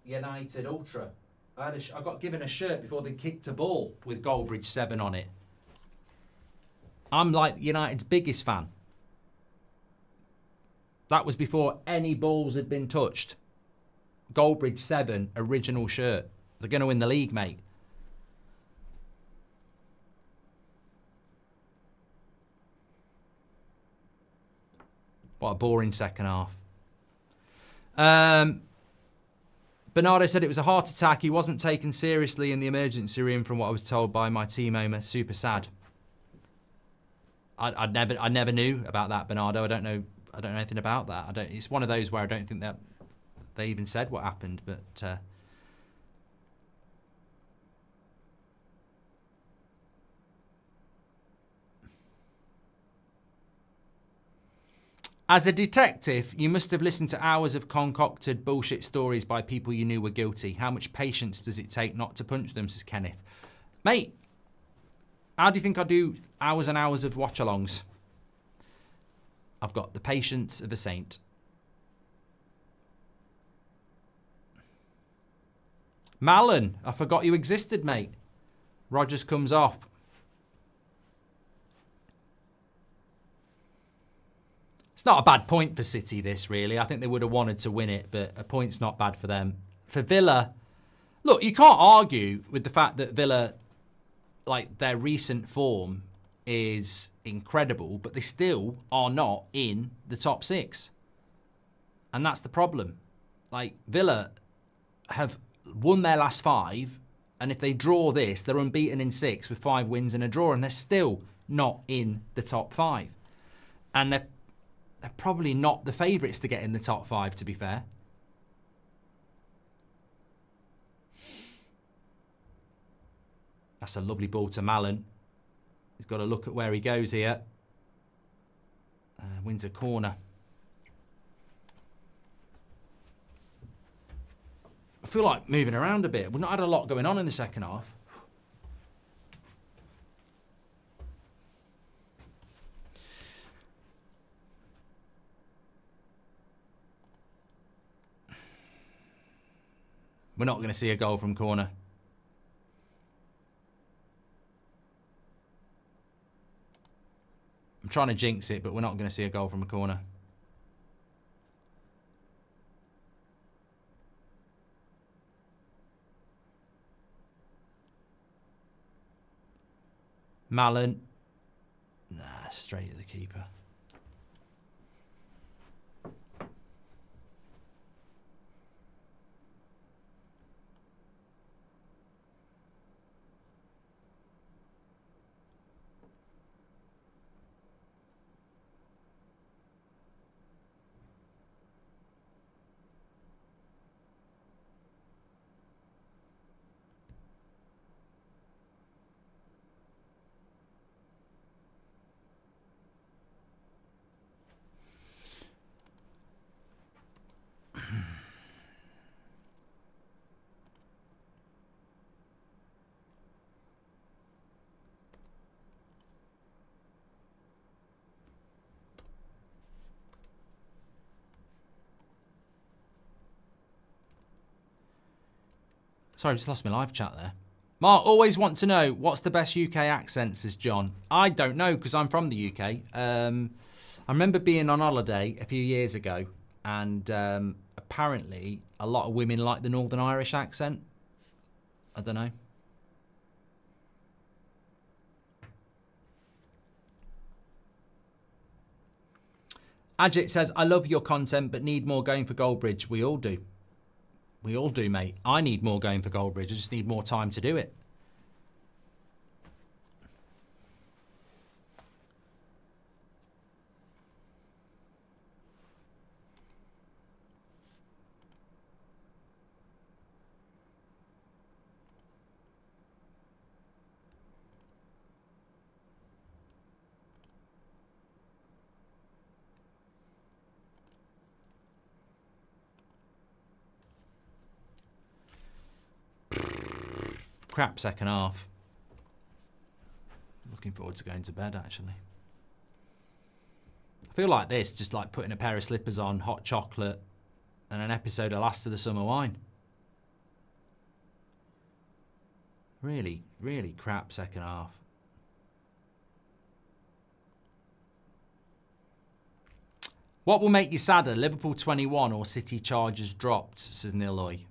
United Ultra. I got given a shirt before they kicked a ball with Goldbridge 7 on it. I'm like United's biggest fan. That was before any balls had been touched. Goldbridge 7, original shirt. They're going to win the league, mate. What a boring second half. Bernardo said it was a heart attack. He wasn't taken seriously in the emergency room from what I was told by my team owner. Super sad. I never knew about that, Bernardo. I don't know anything about that. It's one of those where I don't think that they even said what happened, but as a detective, you must have listened to hours of concocted bullshit stories by people you knew were guilty. How much patience does it take not to punch them, says Kenneth. Mate, how do you think I do hours and hours of watch-alongs? I've got the patience of a saint. Malin, I forgot you existed, mate. Rogers comes off. It's not a bad point for City, this, really. I think they would have wanted to win it, but a point's not bad for them. For Villa, look, you can't argue with the fact that Villa, like, their recent form is incredible, but they still are not in the top 6. And that's the problem. Like, Villa have won their last 5, and if they draw this, they're unbeaten in 6 with 5 wins and a draw, and they're still not in the top 5. And they're probably not the favourites to get in the top 5, to be fair. That's a lovely ball to Mallon. He's got to look at where he goes here. Wins a corner. I feel like moving around a bit. We've not had a lot going on in the second half. We're not going to see a goal from corner. I'm trying to jinx it, but we're not going to see a goal from a corner. Mallon. Nah, straight at the keeper. Sorry, I just lost my live chat there. Mark, always want to know, what's the best UK accent, says John. I don't know, because I'm from the UK. I remember being on holiday a few years ago, and apparently a lot of women like the Northern Irish accent. I don't know. Ajit says, I love your content, but need more going for Goldbridge. We all do. We all do, mate. I need more going for Goldbridge. I just need more time to do it. Crap second half. Looking forward to going to bed, actually. I feel like this, just like putting a pair of slippers on, hot chocolate, and an episode of Last of the Summer Wine. Really, really crap second half. What will make you sadder, Liverpool 21 or City Chargers dropped, says Niloy.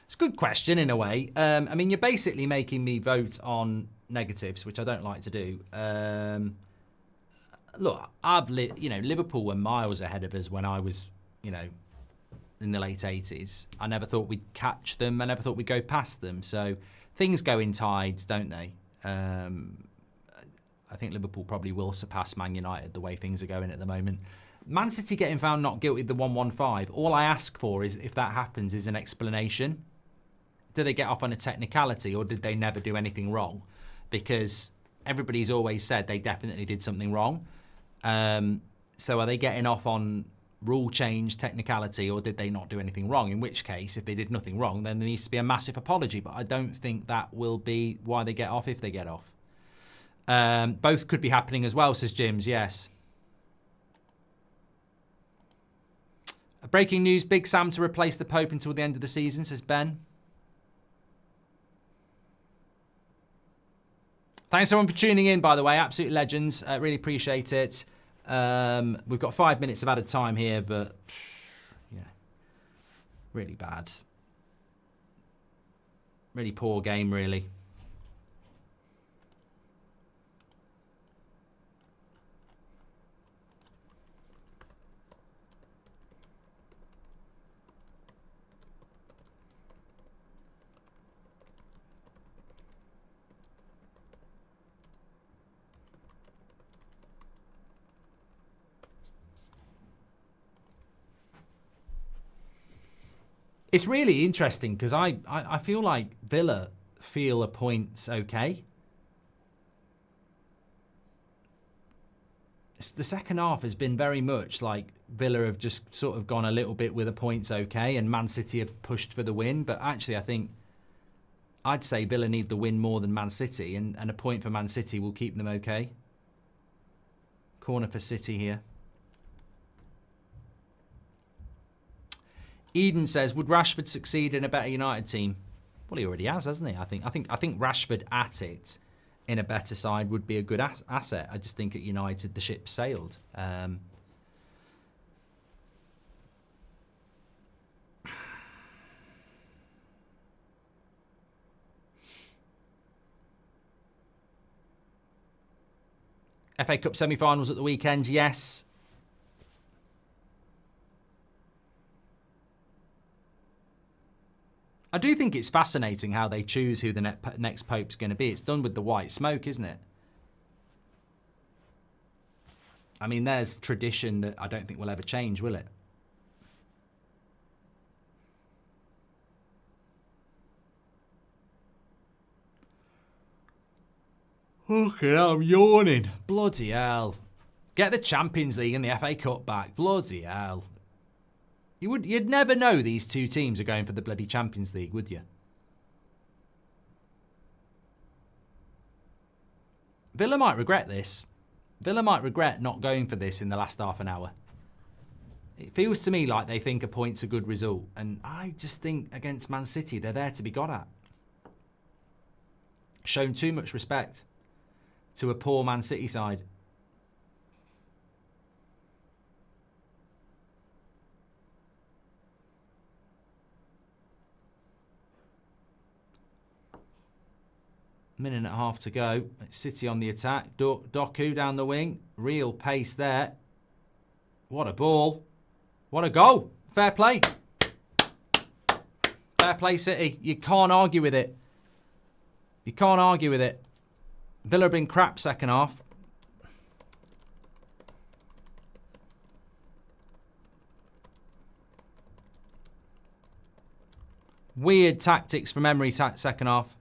It's a good question in a way. I mean, you're basically making me vote on negatives, which I don't like to do. Look, Liverpool were miles ahead of us when I was, in the late 80s. I never thought we'd catch them. I never thought we'd go past them. So things go in tides, don't they? I think Liverpool probably will surpass Man United the way things are going at the moment. Man City getting found not guilty of the 115. All I ask for is, if that happens, is an explanation. Did they get off on a technicality, or did they never do anything wrong? Because everybody's always said they definitely did something wrong. So are they getting off on rule change, technicality, or did they not do anything wrong? In which case, if they did nothing wrong, then there needs to be a massive apology. But I don't think that will be why they get off if they get off. Both could be happening as well, says Jims, yes. Breaking news, Big Sam to replace the Pope until the end of the season, says Ben. Thanks everyone for tuning in, by the way. Absolute legends. Really appreciate it. We've got 5 minutes of added time here, but yeah, really bad. Really poor game, really. It's really interesting because I feel like Villa feel a point's okay. The second half has been very much like Villa have just sort of gone a little bit with a point's okay, and Man City have pushed for the win. But actually, I think I'd say Villa need the win more than Man City, and a point for Man City will keep them okay. Corner for City here. Eden says, would Rashford succeed in a better United team? Well, he already has, hasn't he? I think Rashford at it in a better side would be a good asset. I just think at United the ship sailed. FA Cup semi-finals at the weekend, yes. I do think it's fascinating how they choose who the next Pope's going to be. It's done with the white smoke, isn't it? I mean, there's tradition that I don't think will ever change, will it? Okay, I'm yawning. Bloody hell. Get the Champions League and the FA Cup back. Bloody hell. You'd never know these two teams are going for the bloody Champions League, would you? Villa might regret this. Villa might regret not going for this in the last half an hour. It feels to me like they think a point's a good result. And I just think against Man City, they're there to be got at. Shown too much respect to a poor Man City side. Minute and a half to go. City on the attack. Doku down the wing. Real pace there. What a ball. What a goal. Fair play. Fair play, City. You can't argue with it. You can't argue with it. Villa have been crap second half. Weird tactics from Emery second half.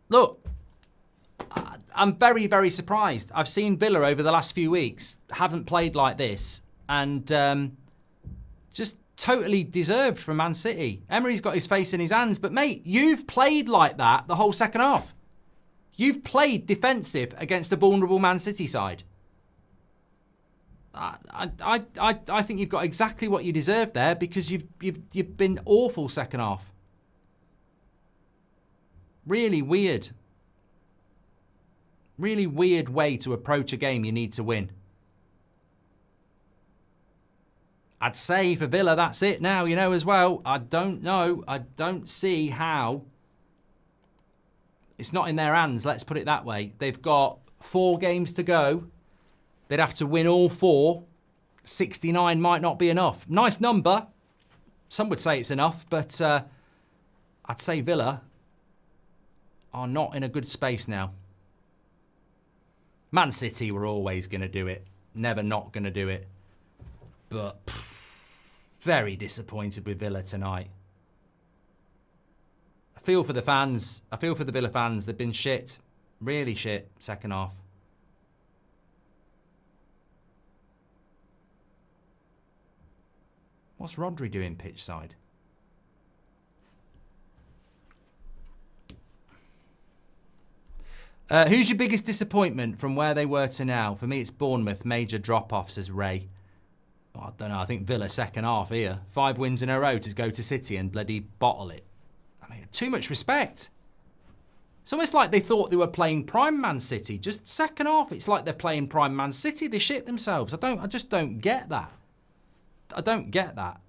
Look, I'm very, very surprised. I've seen Villa over the last few weeks haven't played like this, and just totally deserved from Man City. Emery's got his face in his hands, but mate, you've played like that the whole second half. You've played defensive against a vulnerable Man City side. I think you've got exactly what you deserve there, because you've been awful second half. Really weird. Really weird way to approach a game you need to win. I'd say for Villa, that's it now, you know, as well. I don't know. I don't see how. It's not in their hands, let's put it that way. They've got 4 games to go. They'd have to win all 4. 69 might not be enough. Nice number. Some would say it's enough, but I'd say Villa are not in a good space now. Man City were always going to do it. Never not going to do it. But very disappointed with Villa tonight. I feel for the fans. I feel for the Villa fans. They've been shit. Really shit second half. What's Rodri doing pitch side? Who's your biggest disappointment from where they were to now? For me, it's Bournemouth. Major drop-off, says Ray. Oh, I don't know. I think Villa second half here. 5 wins in a row to go to City and bloody bottle it. I mean, too much respect. It's almost like they thought they were playing prime Man City. Just second half, it's like they're playing prime Man City. They shit themselves. I just don't get that. I don't get that.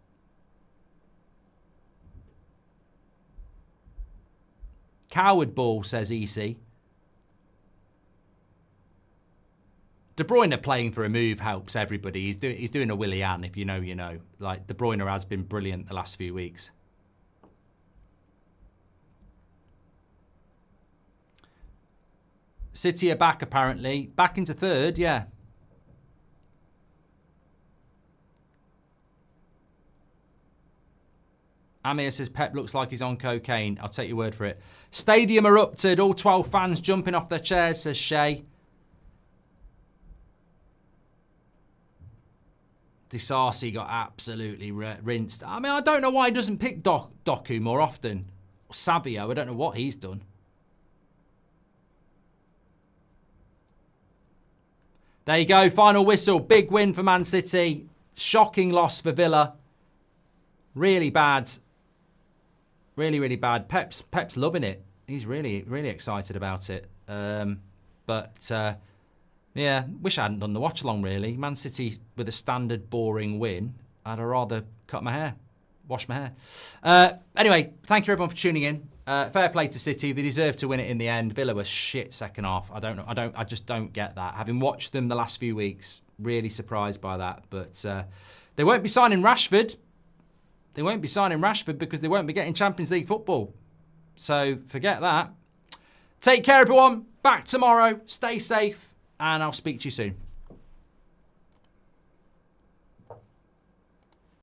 Coward ball, says EC. De Bruyne playing for a move helps everybody. He's doing a Willian, if you know, you know. Like, De Bruyne has been brilliant the last few weeks. City are back, apparently. Back into third, yeah. Amir says Pep looks like he's on cocaine. I'll take your word for it. Stadium erupted. All 12 fans jumping off their chairs, says Shay. Disasi got absolutely rinsed. I mean, I don't know why he doesn't pick Doku more often. Savio, I don't know what he's done. There you go, final whistle. Big win for Man City. Shocking loss for Villa. Really bad. Really, really bad. Pep's loving it. He's really, really excited about it. Yeah, wish I hadn't done the watch-along, really. Man City with a standard, boring win. I'd have rather cut my hair, wash my hair. Anyway, thank you everyone for tuning in. Fair play to City. They deserved to win it in the end. Villa was shit second half. I just don't get that. Having watched them the last few weeks, really surprised by that. But they won't be signing Rashford. They won't be signing Rashford because they won't be getting Champions League football. So forget that. Take care, everyone. Back tomorrow. Stay safe. And I'll speak to you soon.